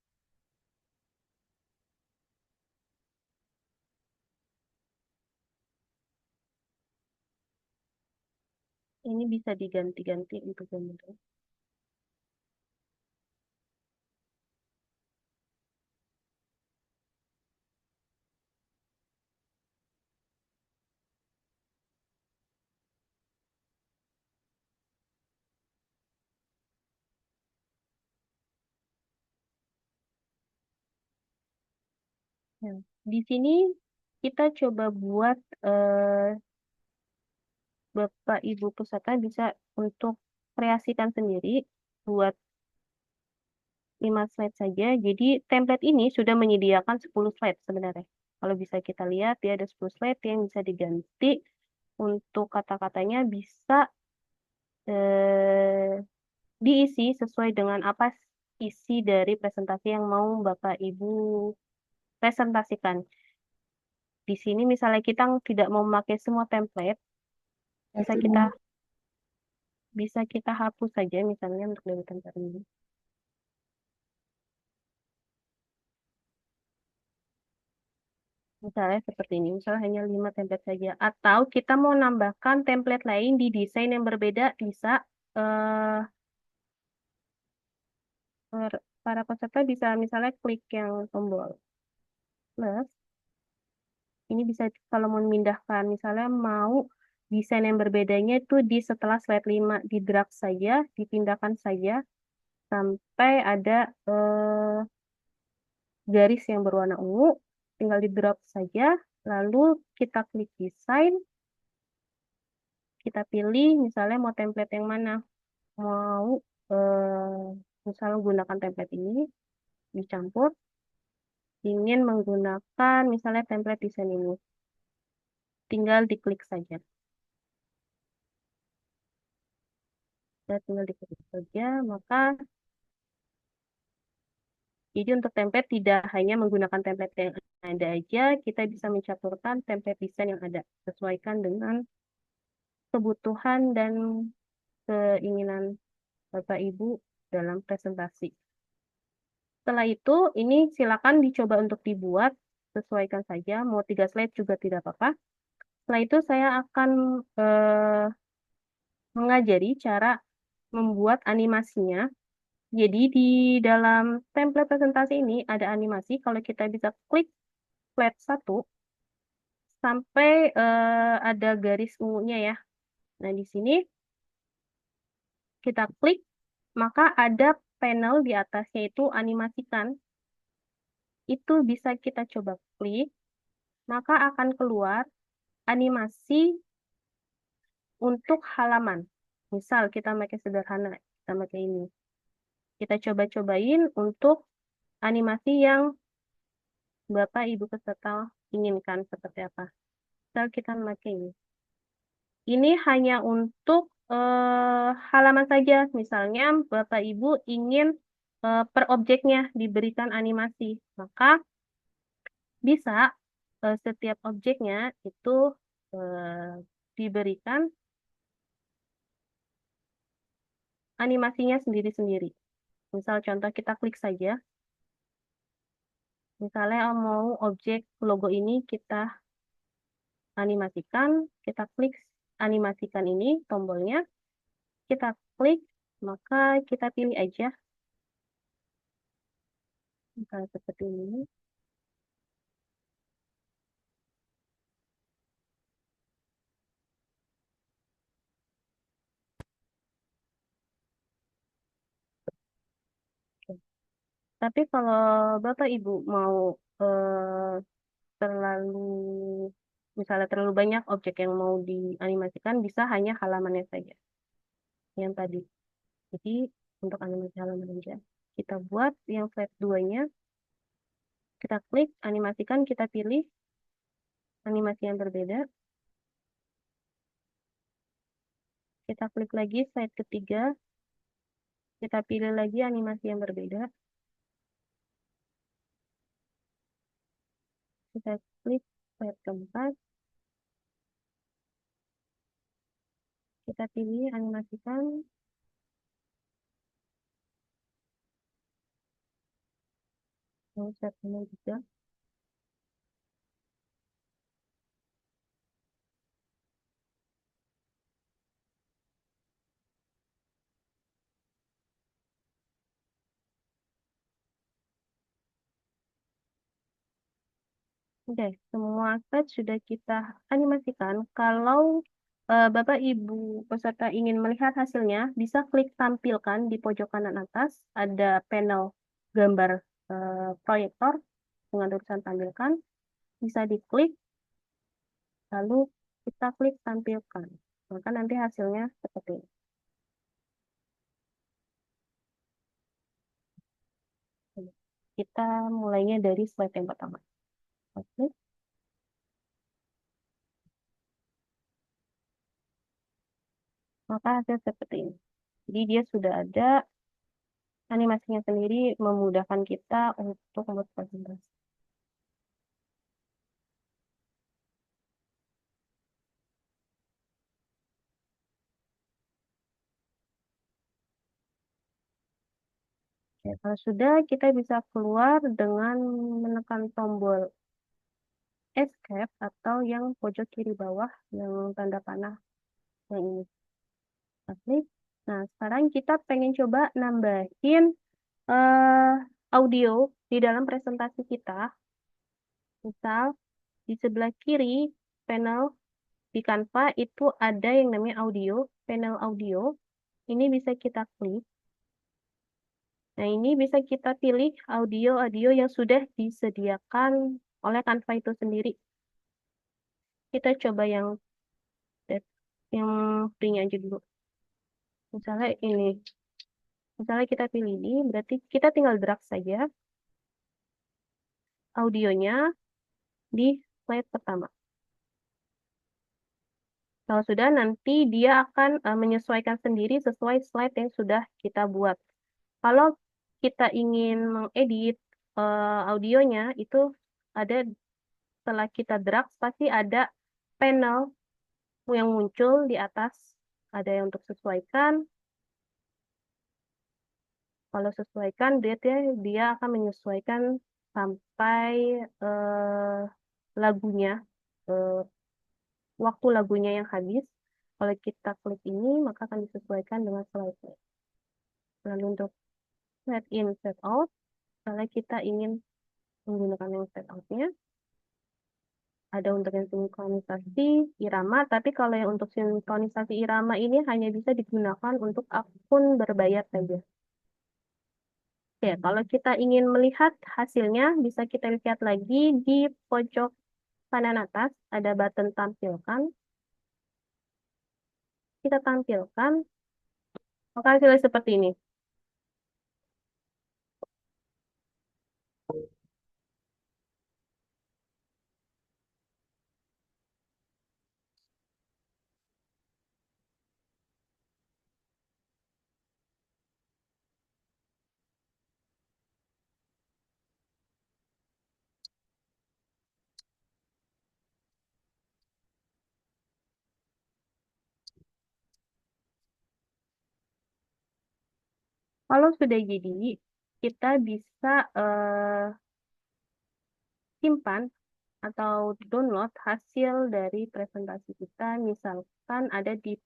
Ini bisa diganti-ganti untuk gambar. Nah, di sini kita coba buat Bapak Ibu peserta bisa untuk kreasikan sendiri buat 5 slide saja. Jadi template ini sudah menyediakan 10 slide sebenarnya. Kalau bisa kita lihat dia ada 10 slide yang bisa diganti. Untuk kata-katanya bisa diisi sesuai dengan apa isi dari presentasi yang mau Bapak Ibu presentasikan. Di sini misalnya kita tidak mau memakai semua template, bisa kita hapus saja misalnya untuk dari template ini. Misalnya seperti ini, misalnya hanya 5 template saja. Atau kita mau nambahkan template lain di desain yang berbeda, bisa eh, para peserta bisa misalnya klik yang tombol plus. Ini bisa kalau mau memindahkan, misalnya mau desain yang berbedanya itu di setelah slide 5, di drag saja, dipindahkan saja, sampai ada garis yang berwarna ungu, tinggal di drop saja, lalu kita klik desain, kita pilih misalnya mau template yang mana, mau misalnya gunakan template ini, dicampur, ingin menggunakan misalnya template desain ini, tinggal diklik saja. Tinggal diklik saja, maka jadi untuk template tidak hanya menggunakan template yang ada aja, kita bisa mencampurkan template desain yang ada, sesuaikan dengan kebutuhan dan keinginan Bapak Ibu dalam presentasi. Setelah itu, ini silakan dicoba untuk dibuat, sesuaikan saja, mau 3 slide juga tidak apa-apa. Setelah itu saya akan mengajari cara membuat animasinya. Jadi di dalam template presentasi ini ada animasi, kalau kita bisa klik slide 1 sampai ada garis ungunya ya. Nah, di sini kita klik, maka ada panel di atasnya itu animasikan. Itu bisa kita coba klik, maka akan keluar animasi untuk halaman. Misal kita pakai sederhana, kita pakai ini. Kita coba-cobain untuk animasi yang Bapak Ibu peserta inginkan seperti apa. Misal kita pakai ini. Ini hanya untuk halaman saja. Misalnya Bapak Ibu ingin per objeknya diberikan animasi. Maka bisa setiap objeknya itu diberikan animasinya sendiri-sendiri. Misal contoh kita klik saja. Misalnya mau objek logo ini kita animasikan, kita klik animasikan ini tombolnya, kita klik, maka kita pilih aja. Misalnya seperti ini. Tapi kalau Bapak Ibu mau terlalu misalnya terlalu banyak objek yang mau dianimasikan, bisa hanya halamannya saja yang tadi. Jadi untuk animasi halaman aja. Kita buat yang slide 2-nya, kita klik, animasikan, kita pilih animasi yang berbeda. Kita klik lagi slide ketiga, kita pilih lagi animasi yang berbeda. Kita klik slide keempat, kita pilih animasikan, slide juga. Oke, semua slide sudah kita animasikan. Kalau Bapak Ibu peserta ingin melihat hasilnya, bisa klik tampilkan di pojok kanan atas, ada panel gambar proyektor dengan tulisan tampilkan. Bisa diklik, lalu kita klik tampilkan. Maka nanti hasilnya seperti ini. Kita mulainya dari slide yang pertama. Oke. Maka hasil seperti ini. Jadi dia sudah ada animasinya sendiri, memudahkan kita untuk membuat presentasi. Ya, kalau sudah, kita bisa keluar dengan menekan tombol escape atau yang pojok kiri bawah yang tanda panah yang ini. Oke. Nah, sekarang kita pengen coba nambahin eh, audio di dalam presentasi kita. Misal di sebelah kiri panel di Canva itu ada yang namanya audio, panel audio. Ini bisa kita klik. Nah, ini bisa kita pilih audio-audio yang sudah disediakan oleh Canva itu sendiri. Kita coba yang free-nya aja dulu. Misalnya ini. Misalnya kita pilih ini, berarti kita tinggal drag saja audionya di slide pertama. Kalau sudah, nanti dia akan menyesuaikan sendiri sesuai slide yang sudah kita buat. Kalau kita ingin mengedit audionya, itu ada setelah kita drag, pasti ada panel yang muncul di atas. Ada yang untuk sesuaikan. Kalau sesuaikan, dia akan menyesuaikan sampai lagunya, eh, waktu lagunya yang habis. Kalau kita klik ini, maka akan disesuaikan dengan slide. Lalu untuk set in, set out, kalau kita ingin menggunakan yang set outnya, ada untuk yang sinkronisasi irama, tapi kalau yang untuk sinkronisasi irama ini hanya bisa digunakan untuk akun berbayar saja. Oke, kalau kita ingin melihat hasilnya, bisa kita lihat lagi di pojok kanan atas, ada button tampilkan. Kita tampilkan, maka hasilnya seperti ini. Kalau sudah jadi, kita bisa simpan atau download hasil dari presentasi kita. Misalkan ada di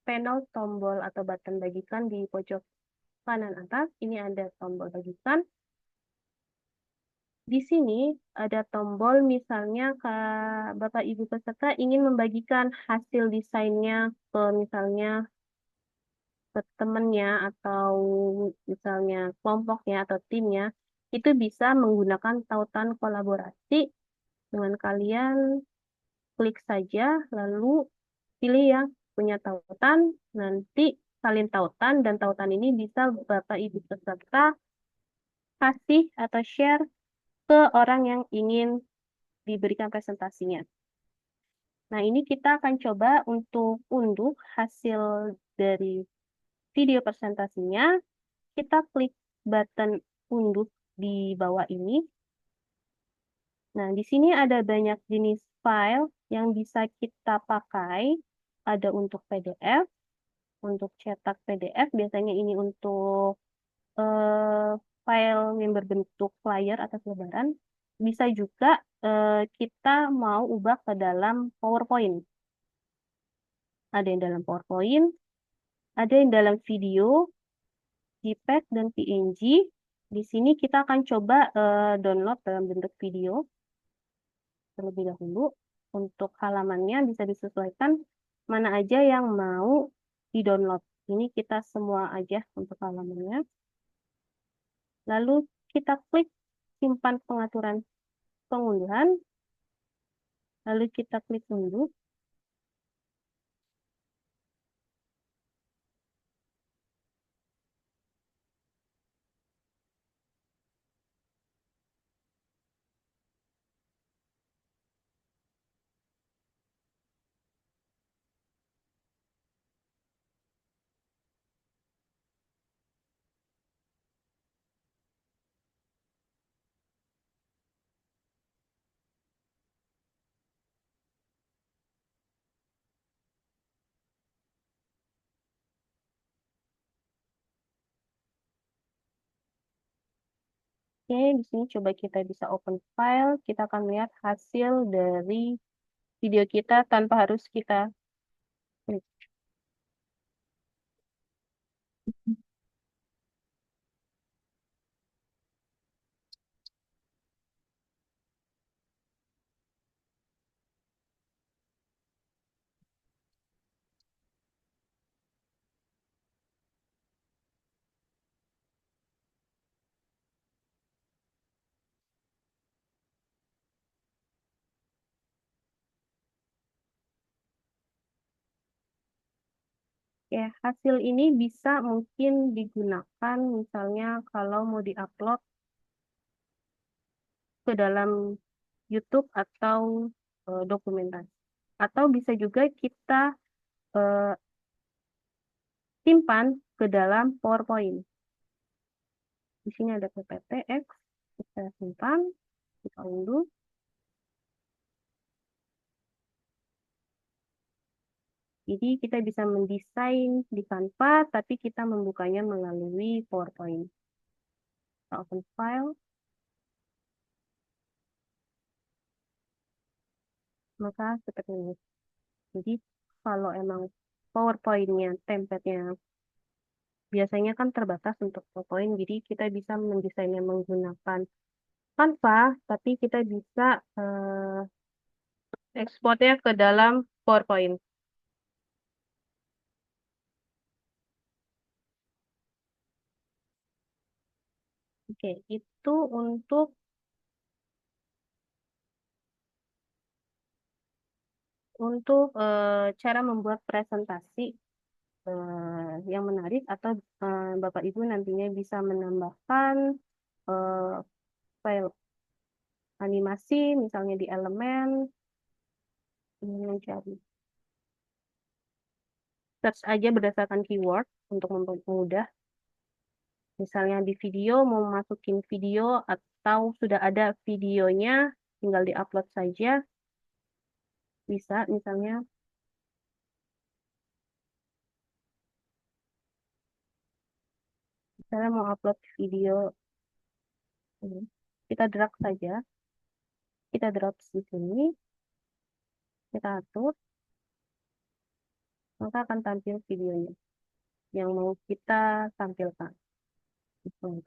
panel tombol atau button bagikan di pojok kanan atas. Ini ada tombol bagikan. Di sini ada tombol misalnya Bapak Ibu peserta ingin membagikan hasil desainnya ke misalnya ke temannya atau misalnya kelompoknya atau timnya, itu bisa menggunakan tautan kolaborasi dengan kalian klik saja lalu pilih yang punya tautan, nanti salin tautan dan tautan ini bisa Bapak Ibu peserta kasih atau share ke orang yang ingin diberikan presentasinya. Nah, ini kita akan coba untuk unduh hasil dari video presentasinya. Kita klik button unduh di bawah ini. Nah, di sini ada banyak jenis file yang bisa kita pakai. Ada untuk PDF, untuk cetak PDF, biasanya ini untuk file yang berbentuk flyer atau lembaran. Bisa juga kita mau ubah ke dalam PowerPoint. Ada yang dalam PowerPoint, ada yang dalam video, JPEG, dan PNG. Di sini kita akan coba download dalam bentuk video terlebih dahulu. Untuk halamannya bisa disesuaikan mana aja yang mau di-download. Ini kita semua aja untuk halamannya. Lalu kita klik simpan pengaturan pengunduhan. Lalu kita klik unduh. Oke, di sini coba kita bisa open file. Kita akan lihat hasil dari video kita tanpa harus kita klik. Ya, hasil ini bisa mungkin digunakan misalnya kalau mau diupload ke dalam YouTube atau dokumentasi. Atau bisa juga kita eh, simpan ke dalam PowerPoint. Di sini ada PPTX, kita simpan, kita unduh. Jadi kita bisa mendesain di Canva, tapi kita membukanya melalui PowerPoint. Kita open file, maka seperti ini. Jadi kalau emang PowerPoint-nya, template-nya biasanya kan terbatas untuk PowerPoint, jadi kita bisa mendesainnya menggunakan Canva, tapi kita bisa ekspornya ke dalam PowerPoint. Oke, itu untuk cara membuat presentasi yang menarik atau Bapak Ibu nantinya bisa menambahkan eh, file animasi misalnya di elemen ini mencari search aja berdasarkan keyword untuk mempermudah. Misalnya di video mau masukin video atau sudah ada videonya tinggal diupload saja bisa misalnya misalnya mau upload video ini. Kita drag saja, kita drop di sini, kita atur, maka akan tampil videonya yang mau kita tampilkan. Gitu.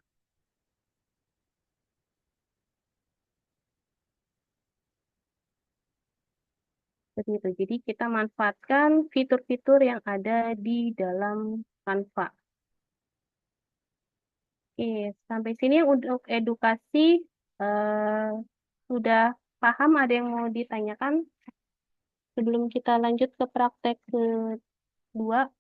Seperti itu. Jadi kita manfaatkan fitur-fitur yang ada di dalam Canva. Oke, sampai sini untuk edukasi eh, sudah paham, ada yang mau ditanyakan sebelum kita lanjut ke praktek kedua.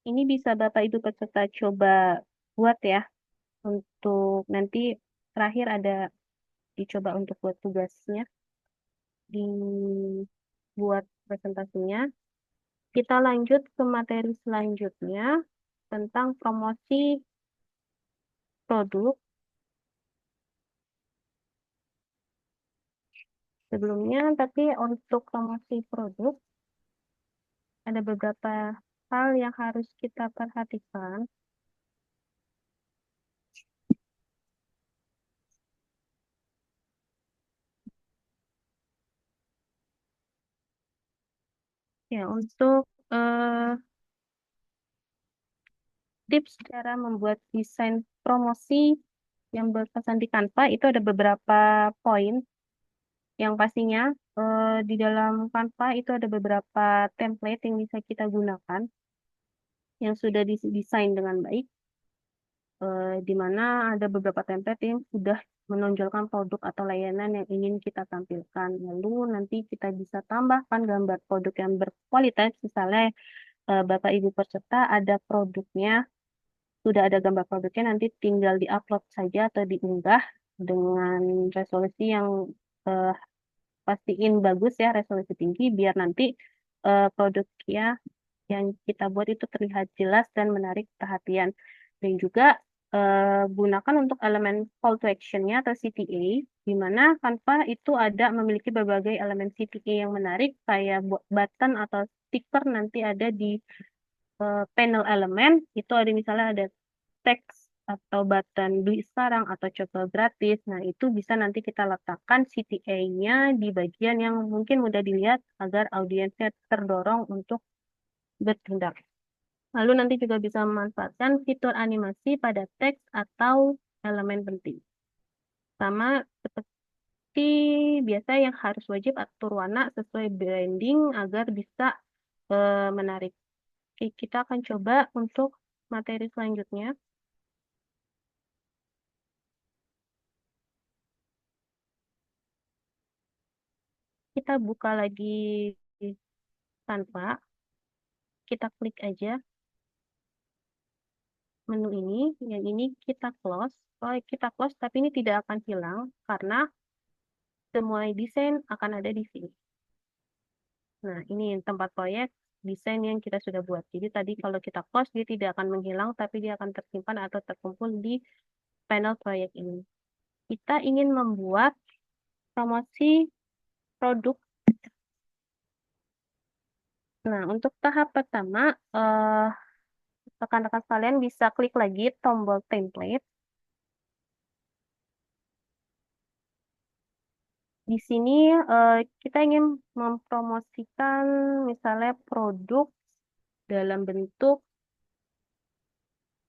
Ini bisa Bapak Ibu peserta coba buat ya untuk nanti terakhir ada dicoba untuk buat tugasnya dibuat presentasinya. Kita lanjut ke materi selanjutnya tentang promosi produk. Sebelumnya, tapi untuk promosi produk, ada beberapa hal yang harus kita perhatikan. Ya, untuk tips cara membuat desain promosi yang berkesan di Canva itu ada beberapa poin. Yang pastinya di dalam Canva itu ada beberapa template yang bisa kita gunakan yang sudah didesain dengan baik, di mana ada beberapa template yang sudah menonjolkan produk atau layanan yang ingin kita tampilkan. Lalu nanti kita bisa tambahkan gambar produk yang berkualitas, misalnya Bapak Ibu peserta ada produknya, sudah ada gambar produknya, nanti tinggal diupload saja atau diunggah dengan resolusi yang eh, pastiin bagus ya, resolusi tinggi, biar nanti produknya yang kita buat itu terlihat jelas dan menarik perhatian. Dan juga gunakan untuk elemen call to action-nya atau CTA, di mana Canva itu ada memiliki berbagai elemen CTA yang menarik, kayak button atau stiker nanti ada di panel elemen, itu ada misalnya ada teks atau button beli sekarang atau coba gratis. Nah, itu bisa nanti kita letakkan CTA-nya di bagian yang mungkin mudah dilihat agar audiensnya terdorong untuk bertindak. Lalu nanti juga bisa memanfaatkan fitur animasi pada teks atau elemen penting. Sama seperti biasa yang harus wajib atur warna sesuai branding agar bisa menarik. Oke, kita akan coba untuk materi selanjutnya. Kita buka lagi Canva. Kita klik aja menu ini. Yang ini kita close. Kalau kita close, tapi ini tidak akan hilang karena semua desain akan ada di sini. Nah, ini tempat proyek desain yang kita sudah buat. Jadi tadi kalau kita close, dia tidak akan menghilang, tapi dia akan tersimpan atau terkumpul di panel proyek ini. Kita ingin membuat promosi produk. Nah, untuk tahap pertama, rekan-rekan sekalian bisa klik lagi tombol template. Di sini kita ingin mempromosikan misalnya produk dalam bentuk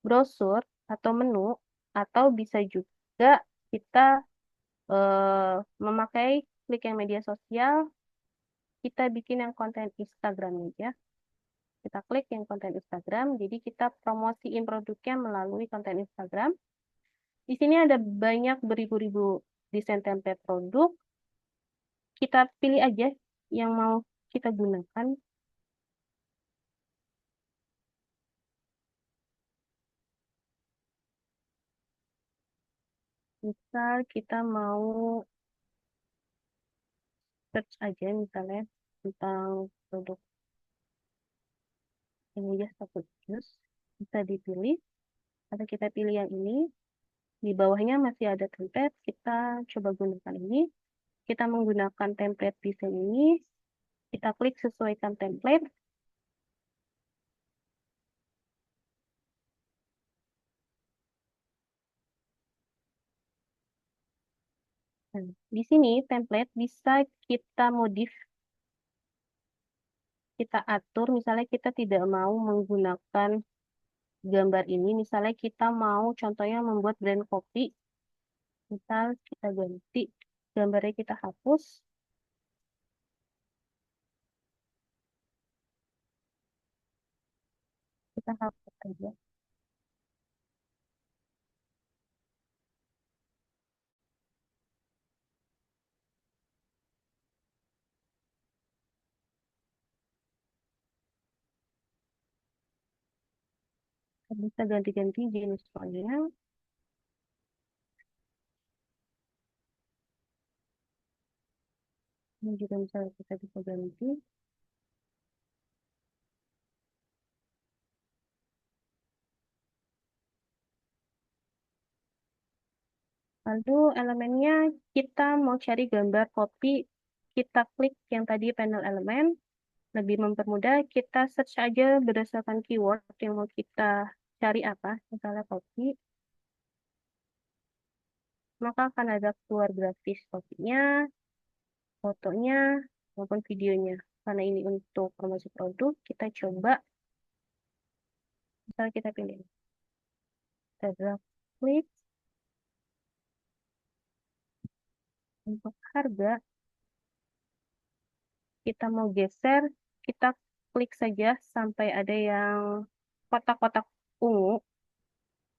brosur atau menu, atau bisa juga kita memakai klik yang media sosial, kita bikin yang konten Instagram aja. Kita klik yang konten Instagram, jadi kita promosiin produknya melalui konten Instagram. Di sini ada banyak beribu-ribu desain template produk. Kita pilih aja yang mau kita gunakan. Misal kita mau search aja misalnya tentang produk ini aja, sabut jus, bisa dipilih atau kita pilih yang ini. Di bawahnya masih ada template, kita coba gunakan ini. Kita menggunakan template desain ini, kita klik sesuaikan template. Nah, di sini template bisa kita modif, kita atur. Misalnya kita tidak mau menggunakan gambar ini, misalnya kita mau contohnya membuat brand kopi, misal kita ganti gambarnya, kita hapus. Kita hapus aja. Bisa ganti-ganti jenis fontnya. Ini juga misalnya kita bisa ganti. Lalu elemennya kita mau cari gambar kopi, kita klik yang tadi panel elemen. Lebih mempermudah, kita search aja berdasarkan keyword yang mau kita cari apa, misalnya kopi. Maka akan ada keluar grafis kopinya, fotonya, maupun videonya. Karena ini untuk promosi produk, kita coba, misalnya kita pilih. Kita drag klik. Untuk harga, kita mau geser, kita klik saja sampai ada yang kotak-kotak ungu.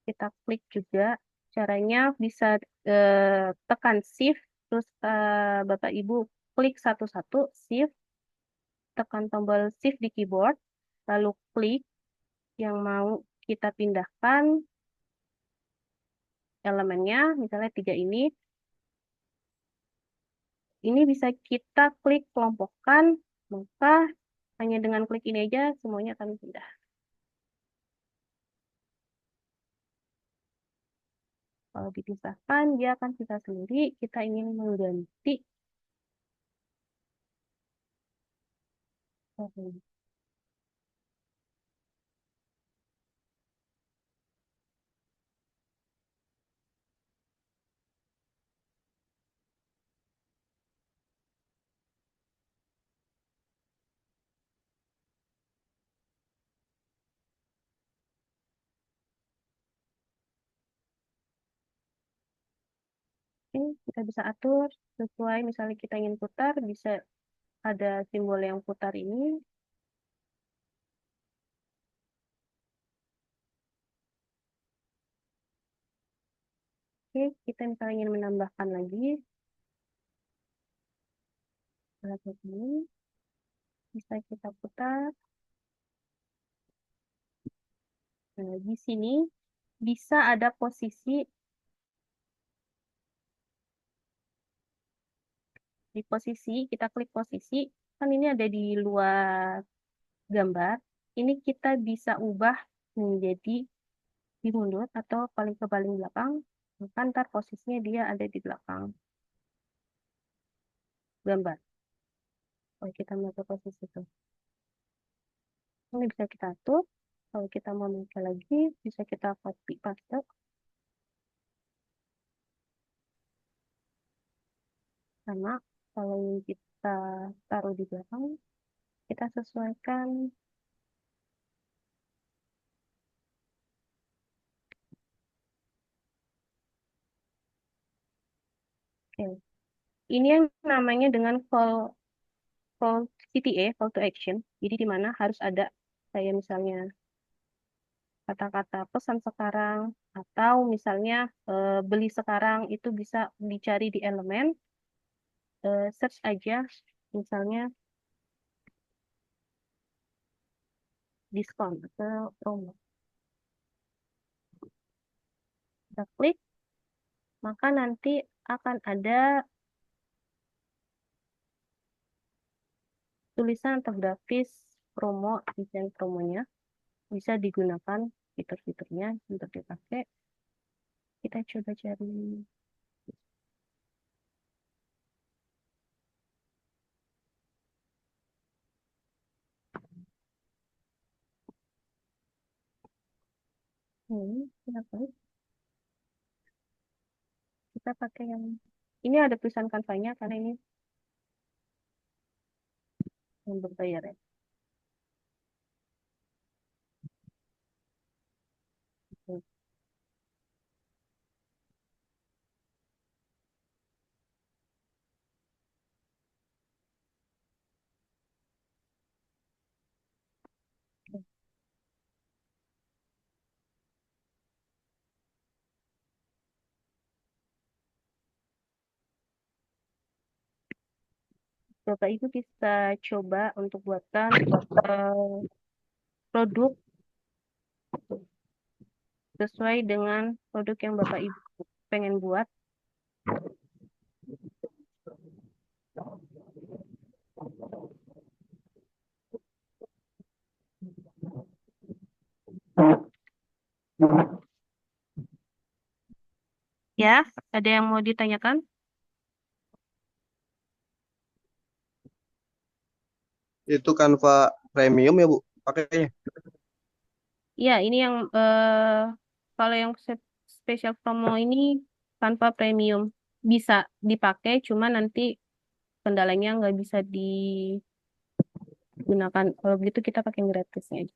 Kita klik juga. Caranya bisa tekan shift, terus Bapak Ibu klik satu-satu, shift, tekan tombol shift di keyboard, lalu klik yang mau kita pindahkan elemennya, misalnya 3 ini. Ini bisa kita klik kelompokkan, maka hanya dengan klik ini aja semuanya akan pindah. Kalau dipisahkan, dia akan pisah sendiri. Kita ingin mengganti. Oke, kita bisa atur sesuai misalnya kita ingin putar, bisa ada simbol yang putar ini. Oke, kita misalnya ingin menambahkan lagi alat ini, bisa kita putar. Nah, di sini bisa ada posisi, di posisi, kita klik posisi, kan ini ada di luar gambar. Ini kita bisa ubah menjadi di mundur atau paling ke paling belakang. Maka ntar posisinya dia ada di belakang gambar. Kalau kita mau ke posisi itu. Ini bisa kita atur. Kalau kita mau pakai lagi, bisa kita copy paste. Sama kalau yang kita taruh di belakang, kita sesuaikan. Oke. Ini yang namanya dengan call CTA, call to action. Jadi di mana harus ada kayak misalnya kata-kata pesan sekarang atau misalnya beli sekarang itu bisa dicari di elemen search aja misalnya diskon atau promo. Kita klik, maka nanti akan ada tulisan atau grafis promo, desain promonya. Bisa digunakan fitur-fiturnya untuk dipakai. Kita coba cari. Kita klik. Kita pakai ini ada tulisan kanvanya karena ini yang berbayar ya. Oke. Bapak Ibu bisa coba untuk buatkan produk sesuai dengan produk yang Bapak Ibu pengen buat. Ya, ada yang mau ditanyakan? Itu Canva Premium ya Bu pakainya? Ya, ini yang kalau yang special promo ini tanpa premium bisa dipakai, cuma nanti kendalanya nggak bisa digunakan. Kalau begitu kita pakai yang gratisnya aja.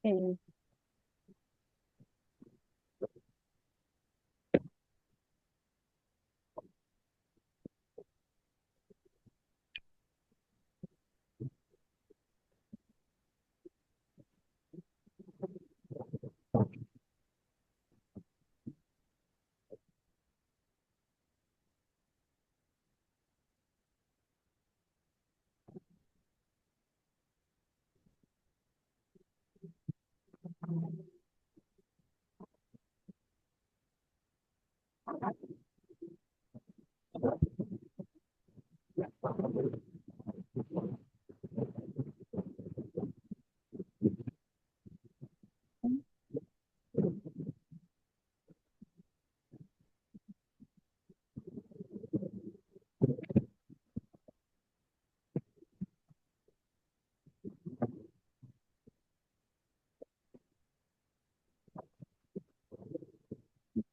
Oke.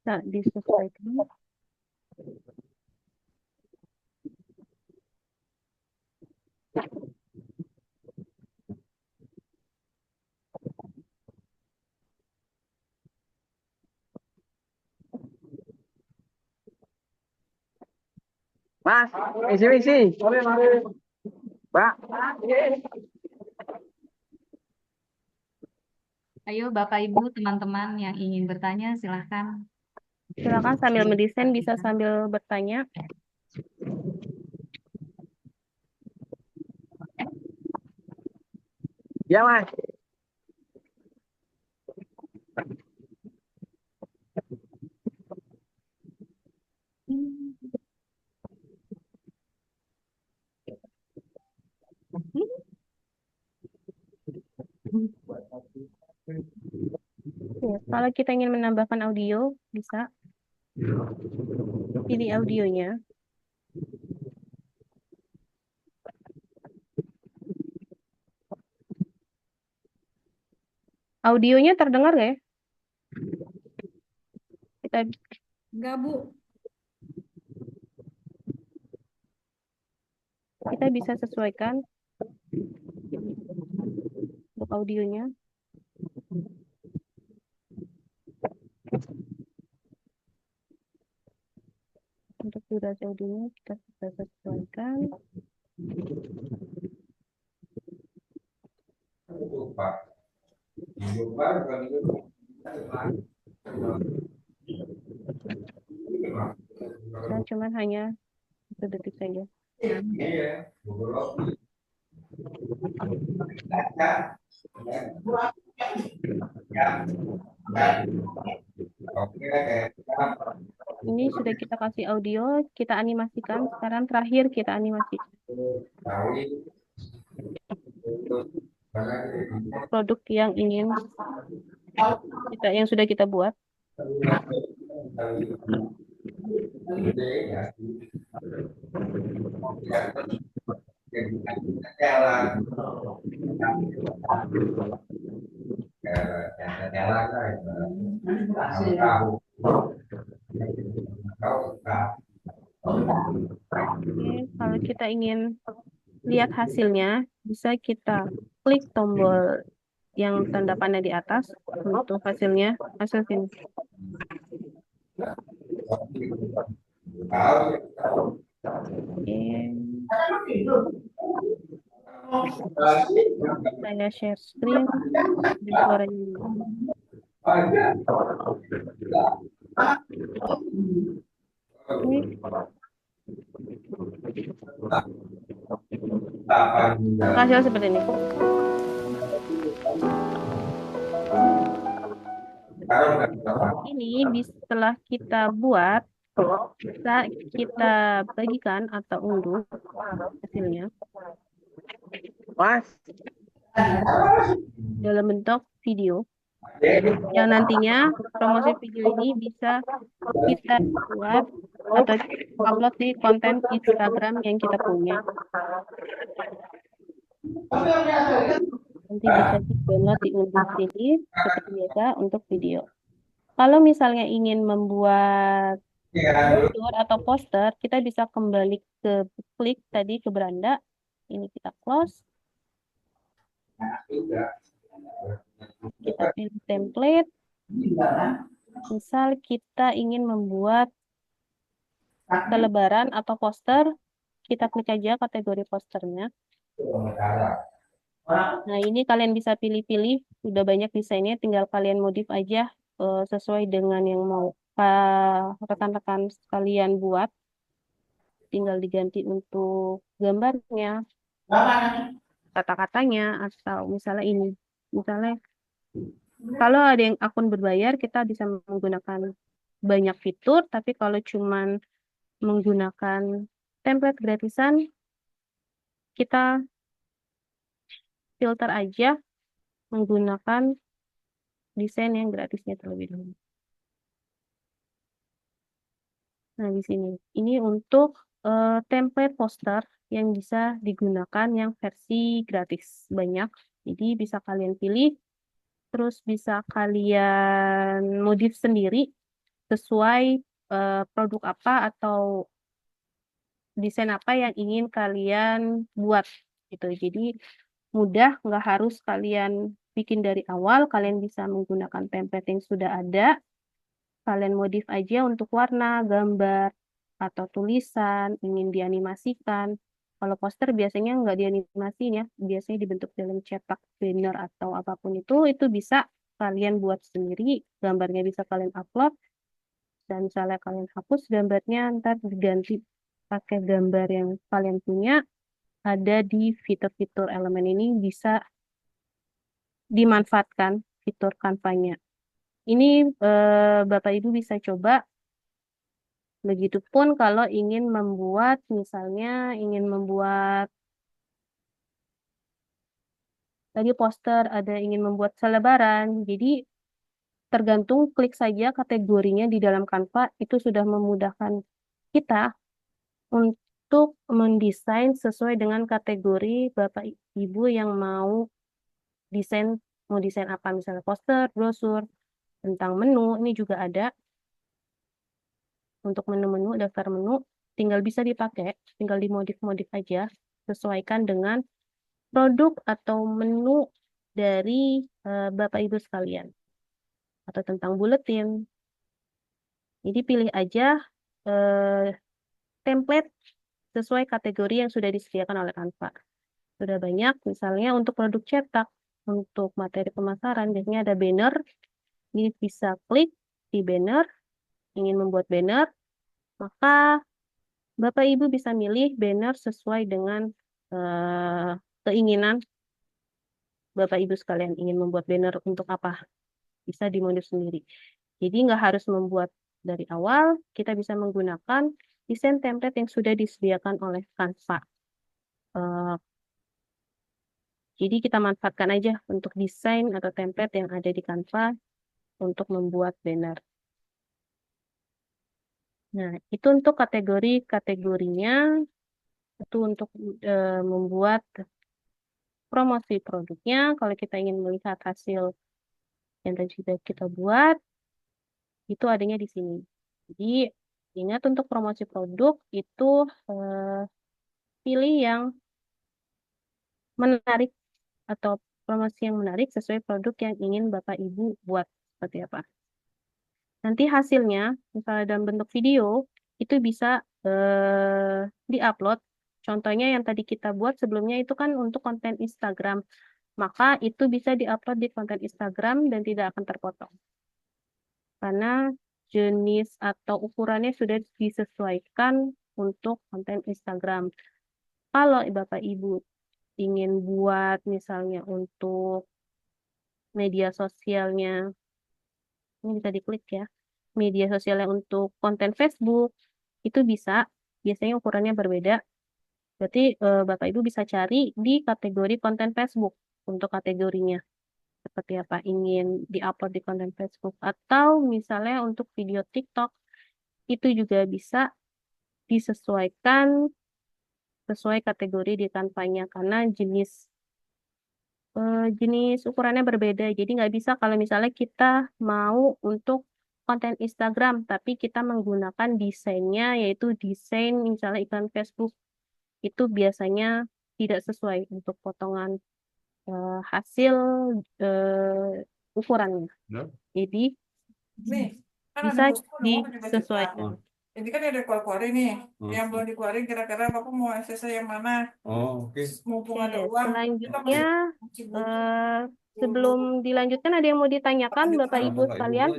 Bisa disesuaikan. Mas, isi. Pak. Ayo Bapak Ibu, teman-teman yang ingin bertanya silahkan. Silakan sambil mendesain bisa sambil bertanya. Ya, Mas. Ya, kalau kita ingin menambahkan audio, bisa pilih audionya. Audionya terdengar nggak ya? Kita Enggak, Bu. kita bisa sesuaikan untuk audionya. Untuk durasi audionya kita bisa sesuaikan. Saya cuman hanya 1 detik saja. Ini sudah kita kasih audio, kita animasikan. Sekarang terakhir kita animasikan produk yang sudah kita buat. Oke, kalau kita ingin lihat hasilnya, bisa kita klik tombol yang tanda panah di atas untuk hasil sini. Oke. Saya share screen di suaranya. Oke. Hasil seperti ini. Ini setelah kita buat, bisa kita bagikan atau unduh hasilnya Mas. dalam bentuk video. Yang nantinya promosi video ini bisa kita buat atau upload di konten Instagram yang kita punya. Nanti bisa di-download diunduh sini seperti biasa untuk video. Kalau misalnya ingin membuat brosur atau poster, kita bisa kembali ke klik tadi ke beranda. Ini kita close. Kita pilih template. Misal kita ingin membuat selebaran atau poster, kita klik aja kategori posternya. Nah, ini kalian bisa pilih-pilih, sudah banyak desainnya, tinggal kalian modif aja sesuai dengan yang mau rekan-rekan sekalian buat. Tinggal diganti untuk gambarnya, kata-katanya, atau misalnya ini. Misalnya, kalau ada yang akun berbayar, kita bisa menggunakan banyak fitur, tapi kalau cuman menggunakan template gratisan, kita filter aja menggunakan desain yang gratisnya terlebih dahulu. Nah, di sini. Ini untuk template poster yang bisa digunakan yang versi gratis. Banyak. Jadi bisa kalian pilih, terus bisa kalian modif sendiri sesuai produk apa atau desain apa yang ingin kalian buat gitu. Jadi mudah, nggak harus kalian bikin dari awal, kalian bisa menggunakan template yang sudah ada, kalian modif aja untuk warna, gambar, atau tulisan, ingin dianimasikan. Kalau poster biasanya nggak dianimasiin ya, biasanya dibentuk dalam cetak, banner, atau apapun itu bisa kalian buat sendiri, gambarnya bisa kalian upload, dan misalnya kalian hapus gambarnya, ntar diganti pakai gambar yang kalian punya, ada di fitur-fitur elemen ini bisa dimanfaatkan fitur kampanye. Ini Bapak Ibu bisa coba. Begitupun kalau ingin membuat, misalnya ingin membuat tadi poster, ada ingin membuat selebaran. Jadi tergantung klik saja kategorinya di dalam Canva, itu sudah memudahkan kita untuk mendesain sesuai dengan kategori Bapak Ibu yang mau desain, mau desain apa, misalnya poster, brosur, tentang menu, ini juga ada. Untuk menu-menu, daftar menu, tinggal bisa dipakai, tinggal dimodif-modif aja, sesuaikan dengan produk atau menu dari Bapak Ibu sekalian. Atau tentang buletin. Jadi pilih aja template sesuai kategori yang sudah disediakan oleh Canva. Sudah banyak, misalnya untuk produk cetak, untuk materi pemasaran, biasanya ada banner, ini bisa klik di banner, ingin membuat banner, maka Bapak Ibu bisa milih banner sesuai dengan keinginan Bapak Ibu sekalian, ingin membuat banner untuk apa, bisa dimodif sendiri. Jadi nggak harus membuat dari awal, kita bisa menggunakan desain template yang sudah disediakan oleh Canva. Jadi kita manfaatkan aja untuk desain atau template yang ada di Canva untuk membuat banner. Nah, itu untuk kategori-kategorinya, itu untuk membuat promosi produknya. Kalau kita ingin melihat hasil yang tadi sudah kita buat, itu adanya di sini. Jadi, ingat untuk promosi produk itu pilih yang menarik atau promosi yang menarik sesuai produk yang ingin Bapak Ibu buat seperti apa. Nanti hasilnya, misalnya dalam bentuk video, itu bisa diupload. Contohnya yang tadi kita buat sebelumnya itu kan untuk konten Instagram. Maka itu bisa diupload di konten Instagram dan tidak akan terpotong. Karena jenis atau ukurannya sudah disesuaikan untuk konten Instagram. Kalau Bapak Ibu ingin buat misalnya untuk media sosialnya, ini bisa diklik ya, media sosialnya untuk konten Facebook, itu bisa, biasanya ukurannya berbeda. Berarti Bapak Ibu bisa cari di kategori konten Facebook untuk kategorinya. Seperti apa, ingin diupload di konten Facebook. Atau misalnya untuk video TikTok, itu juga bisa disesuaikan sesuai kategori di Canva-nya. Karena jenis ukurannya berbeda. Jadi nggak bisa kalau misalnya kita mau untuk konten Instagram, tapi kita menggunakan desainnya, yaitu desain misalnya iklan Facebook. Itu biasanya tidak sesuai untuk potongan hasil ukurannya. Jadi Nih, kan ada bisa bosku udah mau pakai baju disesuaikan. Ini kan ada keluar-keluarin nih. Yang belum dikeluarin kira-kira Bapak mau akses yang mana? Oh, oke. Mumpung Oke, ada uang. Kita selanjutnya masih butuh eh, sebelum dilanjutkan ada yang mau ditanyakan Bapak Ibu sekalian,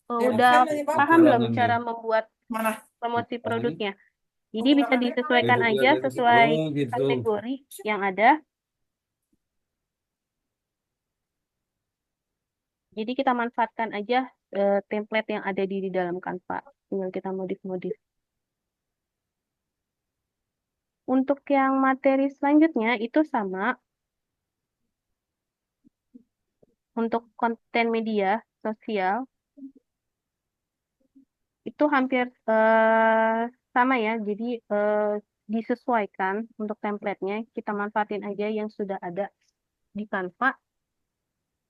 udah paham belum cara membuat mana? promosi produknya? Jadi bisa Ukurannya disesuaikan Itu aja ada sesuai gitu. kategori yang ada. Jadi kita manfaatkan aja template yang ada di dalam Canva. Tinggal kita modif-modif. Untuk yang materi selanjutnya itu sama. Untuk konten media sosial itu hampir sama ya. Jadi disesuaikan untuk template-nya. Kita manfaatin aja yang sudah ada di Canva.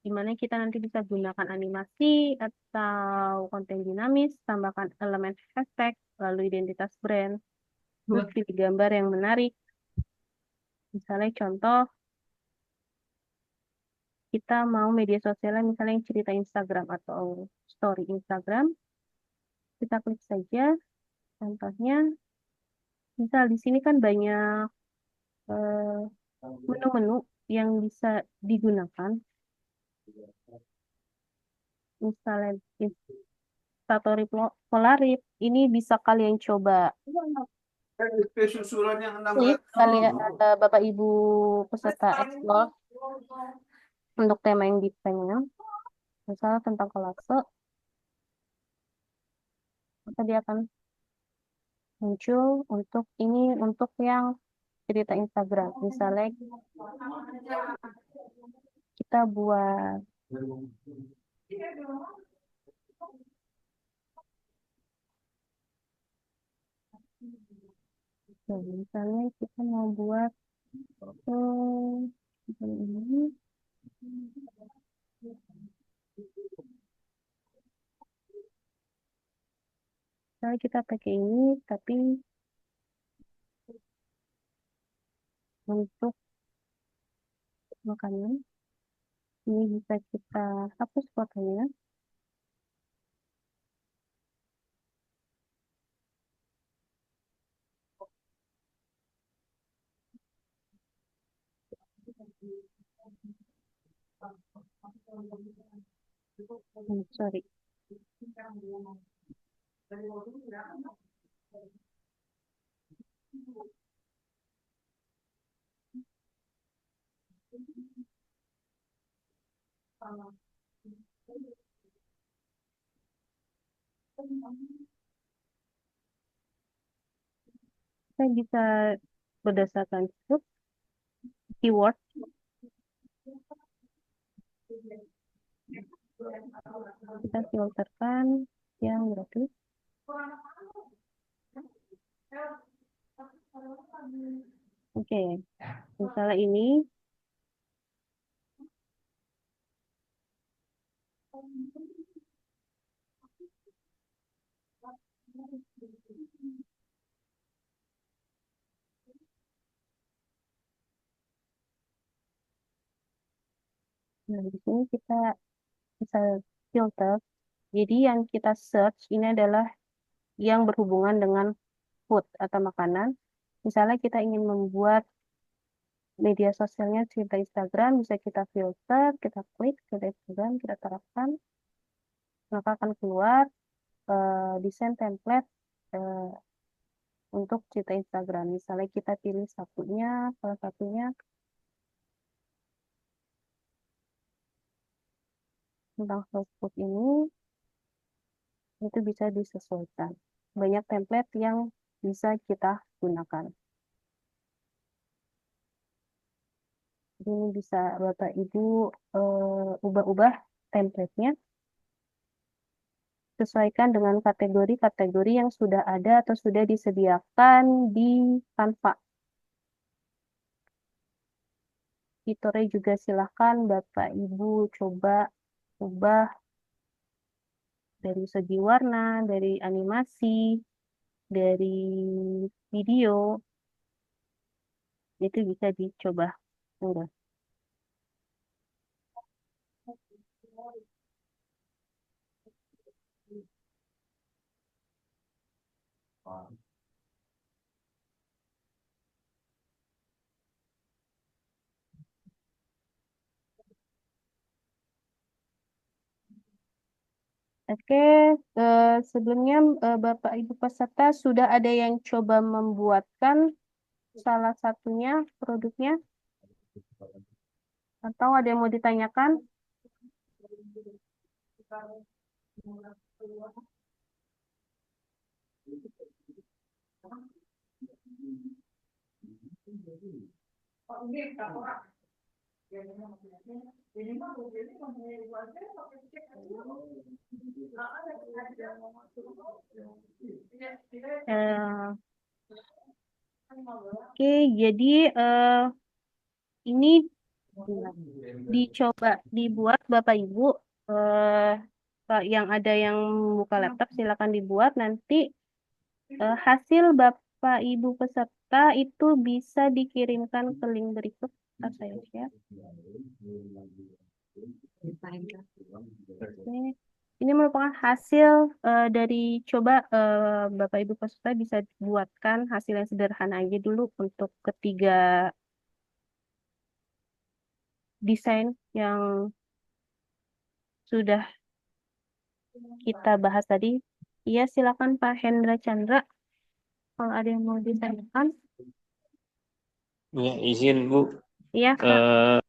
di mana kita nanti bisa gunakan animasi atau konten dinamis, tambahkan elemen hashtag, lalu identitas brand, terus pilih gambar yang menarik. Misalnya contoh, kita mau media sosialnya misalnya yang cerita Instagram atau story Instagram, kita klik saja. Contohnya, misal di sini kan banyak menu-menu yang bisa digunakan. Misalnya Instastory Polaroid, ini bisa kalian coba klik kalian Bapak Ibu peserta explore untuk tema yang dipengen, misalnya tentang kolase, maka dia akan muncul untuk ini untuk yang cerita Instagram. Misalnya kita buat misalnya kita mau buat ini. Misalnya kita pakai ini, tapi untuk makanan ini bisa kita hapus fotonya. Sorry. Kita bisa berdasarkan keyword. Kita filterkan yang gratis. Oke, misalnya ini. Nah, di sini kita bisa filter. Jadi yang kita search ini adalah yang berhubungan dengan food atau makanan. Misalnya kita ingin membuat media sosialnya cerita Instagram, bisa kita filter, kita klik cerita Instagram, kita terapkan, maka akan keluar desain template untuk cerita Instagram. Misalnya kita pilih salah satunya tentang fast food ini, itu bisa disesuaikan. Banyak template yang bisa kita gunakan. Ini bisa Bapak Ibu ubah-ubah template-nya sesuaikan dengan kategori-kategori yang sudah ada atau sudah disediakan di Canva. Fiturnya juga silahkan Bapak Ibu coba ubah dari segi warna, dari animasi, dari video, itu bisa dicoba. Udah. Oke, sebelumnya Bapak Ibu peserta sudah ada yang coba membuatkan salah satunya produknya atau ada yang mau ditanyakan? Oke, jadi ini Nah, dicoba dibuat Bapak Ibu, eh, yang ada yang buka laptop silakan dibuat nanti. Hasil Bapak Ibu peserta itu bisa dikirimkan ke link berikut. Ntar saya share. Oke. Ini merupakan hasil dari coba Bapak Ibu peserta bisa buatkan hasil yang sederhana aja dulu untuk ketiga desain yang sudah kita bahas tadi. Iya, silakan Pak Hendra Chandra kalau ada yang mau ditanyakan. Ya, izin Bu. Iya, Pak.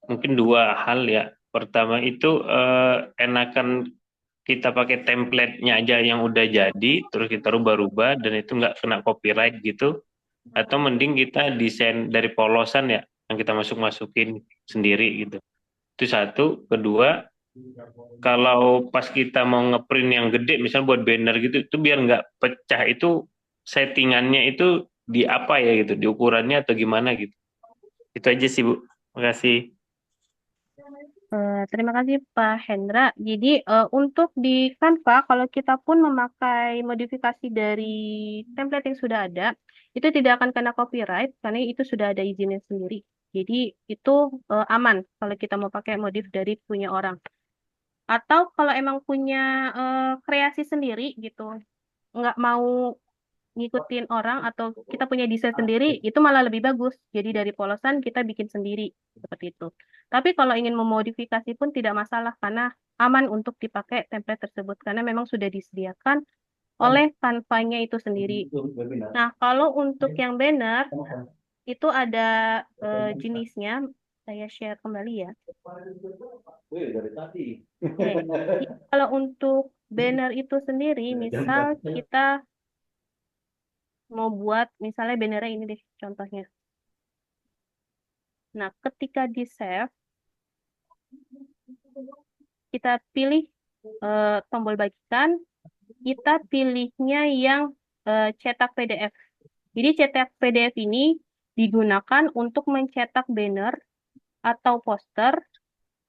Mungkin dua hal ya. Pertama itu enakan kita pakai template-nya aja yang udah jadi, terus kita rubah-rubah dan itu nggak kena copyright gitu. Atau mending kita desain dari polosan ya, yang kita masukin sendiri gitu. Itu satu. Kedua, kalau pas kita mau ngeprint yang gede, misalnya buat banner gitu, itu biar nggak pecah itu settingannya itu di apa ya gitu, di ukurannya atau gimana gitu. Itu aja sih Bu. Makasih. Terima kasih Pak Hendra. Jadi untuk di Canva, kalau kita pun memakai modifikasi dari template yang sudah ada, itu tidak akan kena copyright karena itu sudah ada izinnya sendiri. Jadi itu aman kalau kita mau pakai modif dari punya orang. Atau kalau emang punya kreasi sendiri gitu, nggak mau ngikutin orang atau kita punya desain sendiri, itu malah lebih bagus. Jadi dari polosan kita bikin sendiri seperti itu. Tapi kalau ingin memodifikasi pun tidak masalah karena aman untuk dipakai template tersebut karena memang sudah disediakan oleh Canva-nya itu sendiri. Nah, kalau untuk yang banner itu ada jenisnya. Saya share kembali ya. Oke. Kalau untuk banner itu sendiri, misal kita mau buat misalnya bannernya ini deh contohnya. Nah, ketika di save, kita pilih tombol bagikan, kita pilihnya yang cetak PDF. Jadi cetak PDF ini digunakan untuk mencetak banner atau poster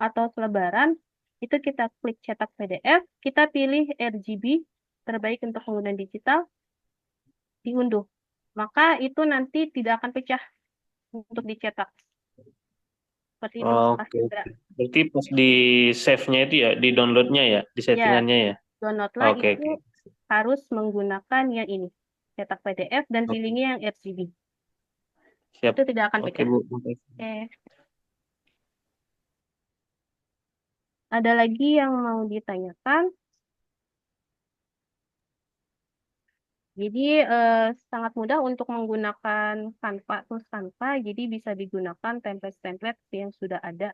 atau selebaran. Itu kita klik cetak PDF, kita pilih RGB terbaik untuk penggunaan digital, diunduh. Maka itu nanti tidak akan pecah untuk dicetak. Seperti itu, Pak Oke. Hendra. Berarti pas di save-nya itu ya, di download-nya ya, di Ya, settingannya ya. downloadlah Oke, itu oke. harus menggunakan yang ini, cetak PDF dan Oke. pilihnya yang RGB. Siap. Itu tidak akan Oke, pecah. Bu. Oke. Ada lagi yang mau ditanyakan? Jadi sangat mudah untuk menggunakan Canva, tools Canva. Jadi bisa digunakan template-template yang sudah ada.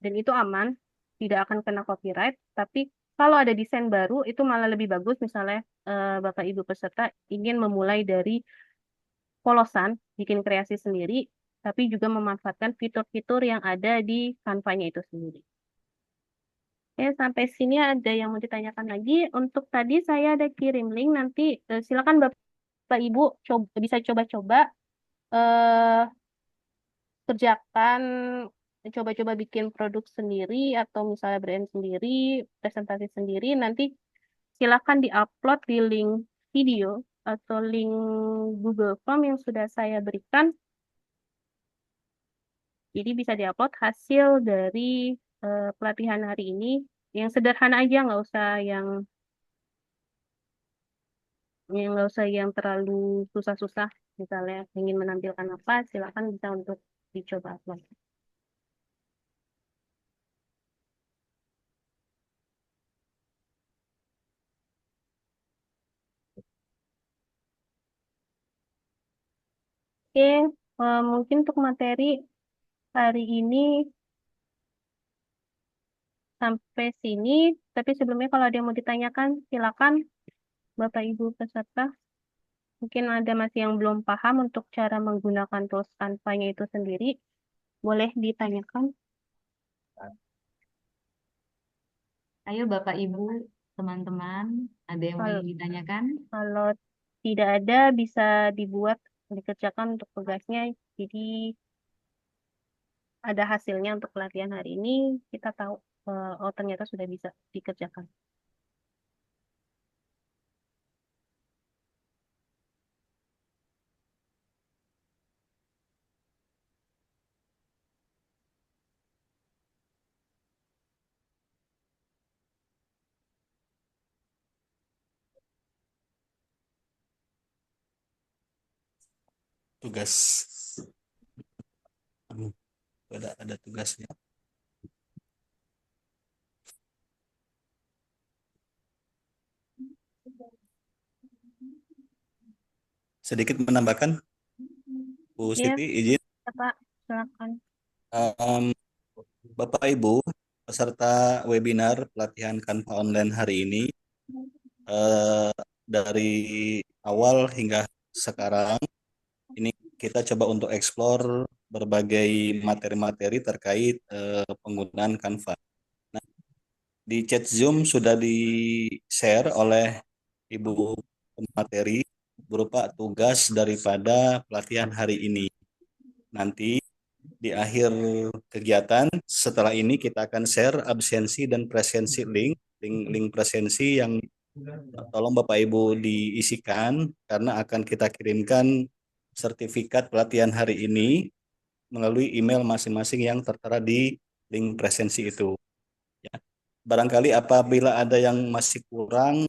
Dan itu aman, tidak akan kena copyright. Tapi kalau ada desain baru, itu malah lebih bagus. Misalnya Bapak Ibu peserta ingin memulai dari polosan, bikin kreasi sendiri, tapi juga memanfaatkan fitur-fitur yang ada di Canva-nya itu sendiri. Oke, sampai sini ada yang mau ditanyakan lagi. Untuk tadi saya ada kirim link, nanti silakan Bapak Ibu bisa coba-coba eh, kerjakan, coba-coba bikin produk sendiri atau misalnya brand sendiri, presentasi sendiri. Nanti silakan diupload di link video atau link Google Form yang sudah saya berikan. Jadi bisa diupload hasil dari pelatihan hari ini yang sederhana aja, nggak usah yang terlalu susah-susah. Misalnya ingin menampilkan apa, silakan bisa untuk dicoba upload. Oke, mungkin untuk materi hari ini sampai sini. Tapi sebelumnya kalau ada yang mau ditanyakan, silakan Bapak Ibu peserta. Mungkin ada masih yang belum paham untuk cara menggunakan tools Canva-nya itu sendiri. Boleh ditanyakan. Ayo Bapak Ibu, teman-teman, ada yang mau ditanyakan? Kalau tidak ada, bisa dibuat, dikerjakan untuk tugasnya. Jadi ada hasilnya untuk pelatihan hari ini, kita tahu oh ternyata sudah bisa dikerjakan. Tugas. Ada tugasnya. Sedikit menambahkan, Bu Iya, Siti, izin. Pak, silakan. Bapak Ibu, peserta webinar pelatihan Canva online hari ini, dari awal hingga sekarang, ini kita coba untuk eksplor berbagai materi-materi terkait penggunaan Canva. Nah, di chat Zoom sudah di-share oleh Ibu pemateri berupa tugas daripada pelatihan hari ini. Nanti di akhir kegiatan setelah ini kita akan share absensi dan presensi link presensi yang tolong Bapak Ibu diisikan karena akan kita kirimkan sertifikat pelatihan hari ini melalui email masing-masing yang tertera di link presensi itu. Ya. Barangkali apabila ada yang masih kurang,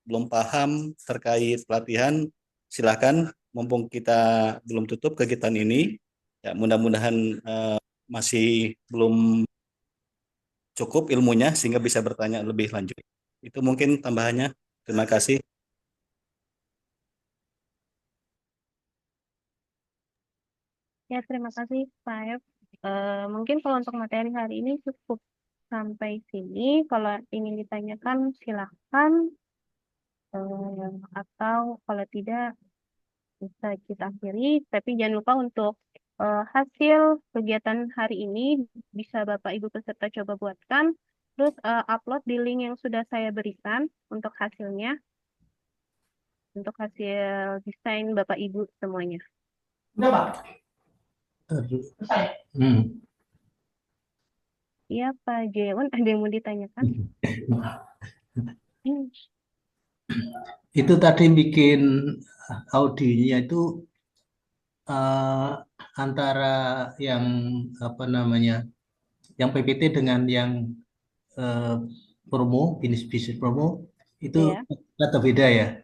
belum paham terkait pelatihan, silakan mumpung kita belum tutup kegiatan ini. Ya, mudah-mudahan masih belum cukup ilmunya sehingga bisa bertanya lebih lanjut. Itu mungkin tambahannya. Terima kasih. Ya, terima kasih, Pak F. Mungkin kalau untuk materi hari ini cukup sampai sini. Kalau ingin ditanyakan, silakan. Atau kalau tidak, bisa kita akhiri. Tapi jangan lupa untuk hasil kegiatan hari ini bisa Bapak Ibu peserta coba buatkan. Terus upload di link yang sudah saya berikan untuk hasilnya. Untuk hasil desain Bapak Ibu semuanya. Udah, Pak. Hmm. Iya, Pak Jeon, ada yang mau ditanyakan? Itu tadi bikin audionya itu antara yang apa namanya, yang PPT dengan yang promo, bisnis promo itu Iya. atau beda ya?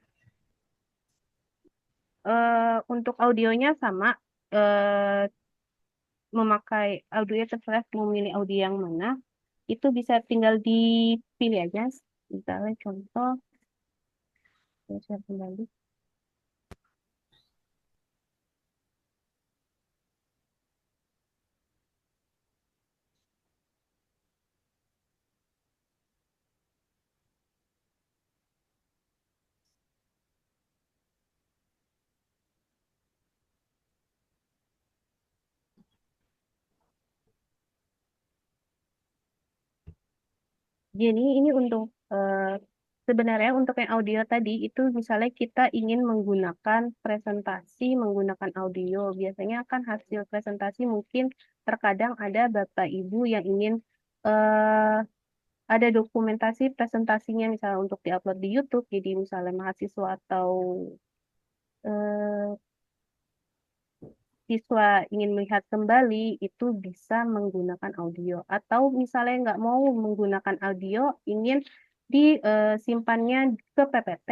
Untuk audionya sama, memakai audio terserah memilih audio yang mana, itu bisa tinggal dipilih aja. Misalnya contoh, saya share kembali. Jadi ini untuk sebenarnya untuk yang audio tadi itu misalnya kita ingin menggunakan presentasi menggunakan audio, biasanya kan hasil presentasi mungkin terkadang ada Bapak Ibu yang ingin ada dokumentasi presentasinya misalnya untuk diupload di YouTube, jadi misalnya mahasiswa atau siswa ingin melihat kembali itu bisa menggunakan audio, atau misalnya nggak mau menggunakan audio, ingin disimpannya ke PPT,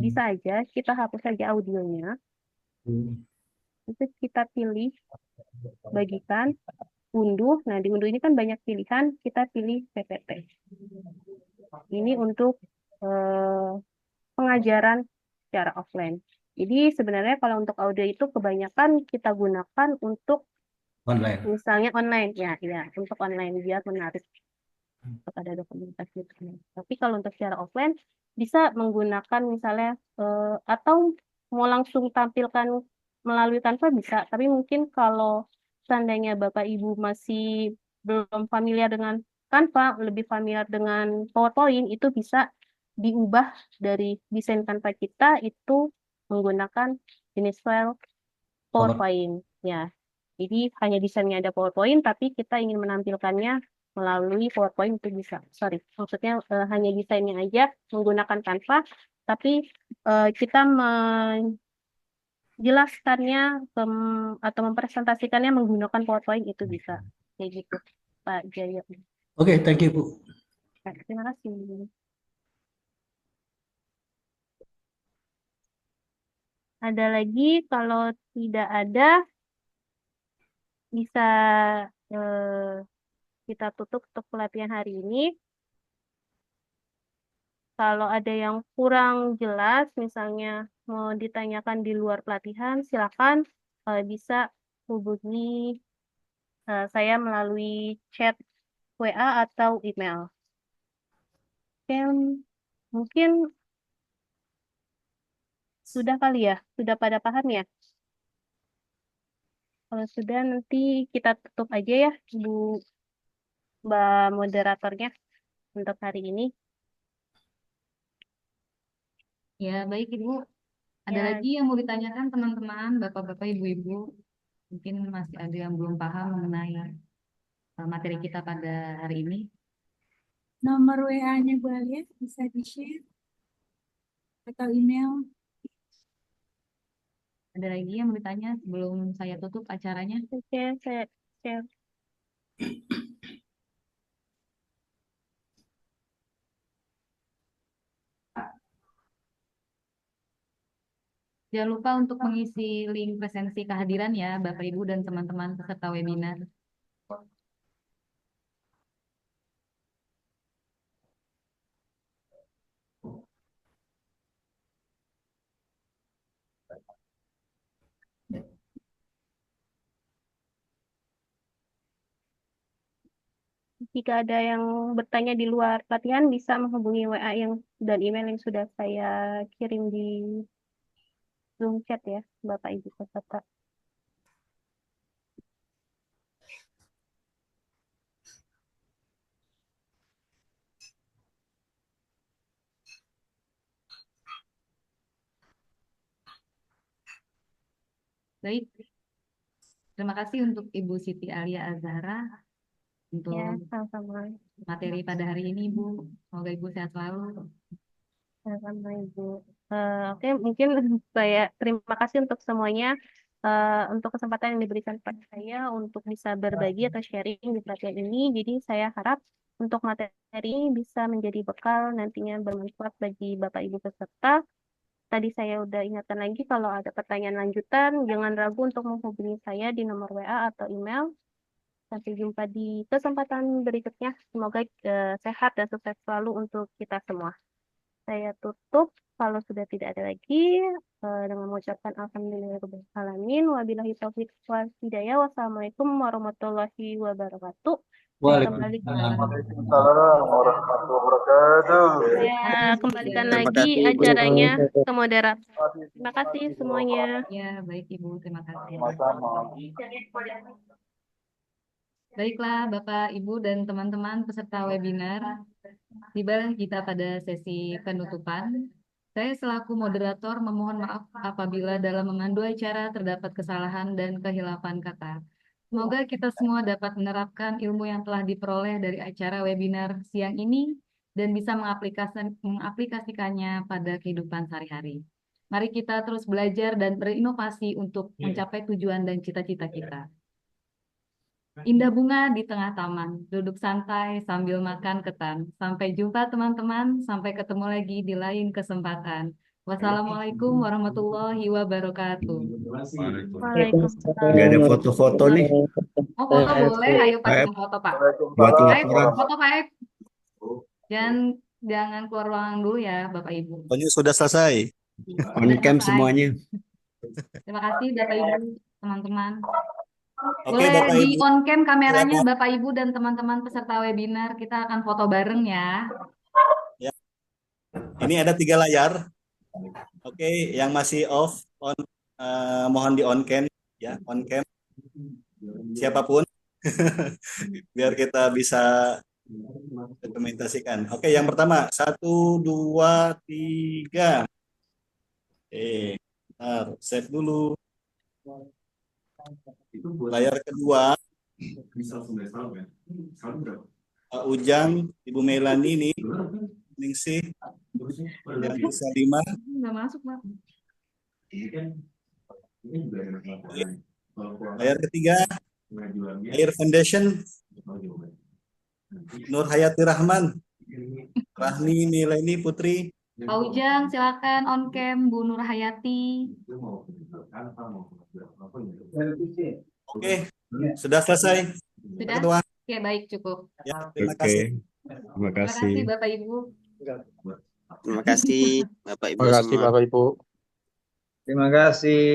bisa aja kita hapus saja audionya, itu kita pilih bagikan unduh. Nah, di unduh ini kan banyak pilihan, kita pilih PPT. Ini untuk pengajaran secara offline. Jadi sebenarnya kalau untuk audio itu kebanyakan kita gunakan untuk Online. misalnya online, ya, untuk online biar menarik kepada dokumentasi itu. Tapi kalau untuk secara offline bisa menggunakan misalnya atau mau langsung tampilkan melalui Canva bisa. Tapi mungkin kalau seandainya Bapak Ibu masih belum familiar dengan Canva, lebih familiar dengan PowerPoint, itu bisa diubah dari desain Canva kita itu menggunakan jenis file PowerPoint, ya. Jadi hanya desainnya ada PowerPoint, tapi kita ingin menampilkannya melalui PowerPoint itu bisa. Sorry, maksudnya hanya desainnya aja menggunakan Canva, tapi kita menjelaskannya atau mempresentasikannya menggunakan PowerPoint itu bisa. Kayak gitu, Pak Jaya. Oke, thank you, Bu. Terima kasih. Ada lagi? Kalau tidak ada, bisa kita tutup untuk pelatihan hari ini. Kalau ada yang kurang jelas, misalnya mau ditanyakan di luar pelatihan, silakan bisa hubungi saya melalui chat WA atau email. Oke, mungkin sudah kali ya, sudah pada paham ya? Kalau sudah, nanti kita tutup aja ya, Bu Mbak moderatornya untuk hari ini. Ya, baik Ibu. Ada Ya, lagi yang mau ditanyakan teman-teman, Bapak-bapak, Ibu-ibu? Mungkin masih ada yang belum paham mengenai materi kita pada hari ini. Nomor WA-nya Bu Alia bisa di-share atau email. Ada lagi yang mau ditanya sebelum saya tutup acaranya? oke, saya share. Jangan lupa untuk mengisi link presensi kehadiran ya, Bapak Ibu dan teman-teman peserta webinar. Jika ada yang bertanya di luar pelatihan, bisa menghubungi WA dan email yang sudah saya kirim di Zoom chat ya, Bapak Ibu peserta. Baik, terima kasih untuk Ibu Siti Alia Azhara untuk Ya, sama-sama. materi pada hari ini, Ibu. Semoga Ibu sehat selalu. Sama Ibu. Oke, mungkin saya terima kasih untuk semuanya untuk kesempatan yang diberikan kepada saya untuk bisa berbagi atau sharing di pelatihan ini. Jadi saya harap untuk materi ini bisa menjadi bekal nantinya bermanfaat bagi Bapak Ibu peserta. Tadi saya udah ingatkan lagi kalau ada pertanyaan lanjutan, jangan ragu untuk menghubungi saya di nomor WA atau email. Sampai jumpa di kesempatan berikutnya. Semoga sehat dan sukses selalu untuk kita semua. Saya tutup kalau sudah tidak ada lagi dengan mengucapkan alhamdulillahirobbilalamin wabillahi taufiq wal hidayah. Wassalamualaikum warahmatullahi wabarakatuh. Saya kembali Waalaikumsalam warahmatullahi wabarakatuh. saya kembalikan Terima lagi kasih, Bu. acaranya ke moderator. Terima kasih semuanya. Ya, baik Ibu, terima kasih. Sama-sama. Baiklah, Bapak, Ibu, dan teman-teman peserta webinar, tibalah kita pada sesi penutupan. Saya selaku moderator memohon maaf apabila dalam memandu acara terdapat kesalahan dan kehilafan kata. Semoga kita semua dapat menerapkan ilmu yang telah diperoleh dari acara webinar siang ini dan bisa mengaplikasikannya pada kehidupan sehari-hari. Mari kita terus belajar dan berinovasi untuk mencapai tujuan dan cita-cita kita. Indah bunga di tengah taman, duduk santai sambil makan ketan. Sampai jumpa teman-teman, sampai ketemu lagi di lain kesempatan. Wassalamualaikum warahmatullahi wabarakatuh. Waalaikumsalam. Nggak ada foto-foto nih. Oh, foto boleh, ayo Pak, Aib, kita foto Pak. buat Aib, laporan. foto Pak Aib. Jangan keluar ruangan dulu ya Bapak Ibu. Pokoknya sudah selesai. On cam Selesai. semuanya. Terima kasih Bapak Ibu, teman-teman. Oke, Boleh Bapak di Ibu. on cam kameranya Silakan. Bapak Ibu dan teman-teman peserta webinar. Kita akan foto bareng ya. Ya. Ini ada 3 layar. Oke, yang masih off, mohon di on cam ya, on cam. Siapapun, biar kita bisa dokumentasikan. Oke, yang pertama 1, 2, 3. Bentar, save dulu. Layar kedua, Pak Ujang, Ibu Melani ini, Ningsih, yang Salimah. Nggak masuk, Pak. Layar ketiga, Air Foundation, Nur Hayati Rahman, Rahni Nileni Putri. Pak Ujang, silakan on cam Bu Nur Hayati. Oke, sudah selesai. Sudah? Ketua. Oke, baik, cukup. Ya, terima Oke, kasih. terima Terima kasih kasih. Bapak Ibu. Terima kasih Bapak Ibu Terima kasih semua. Bapak Ibu. Terima kasih.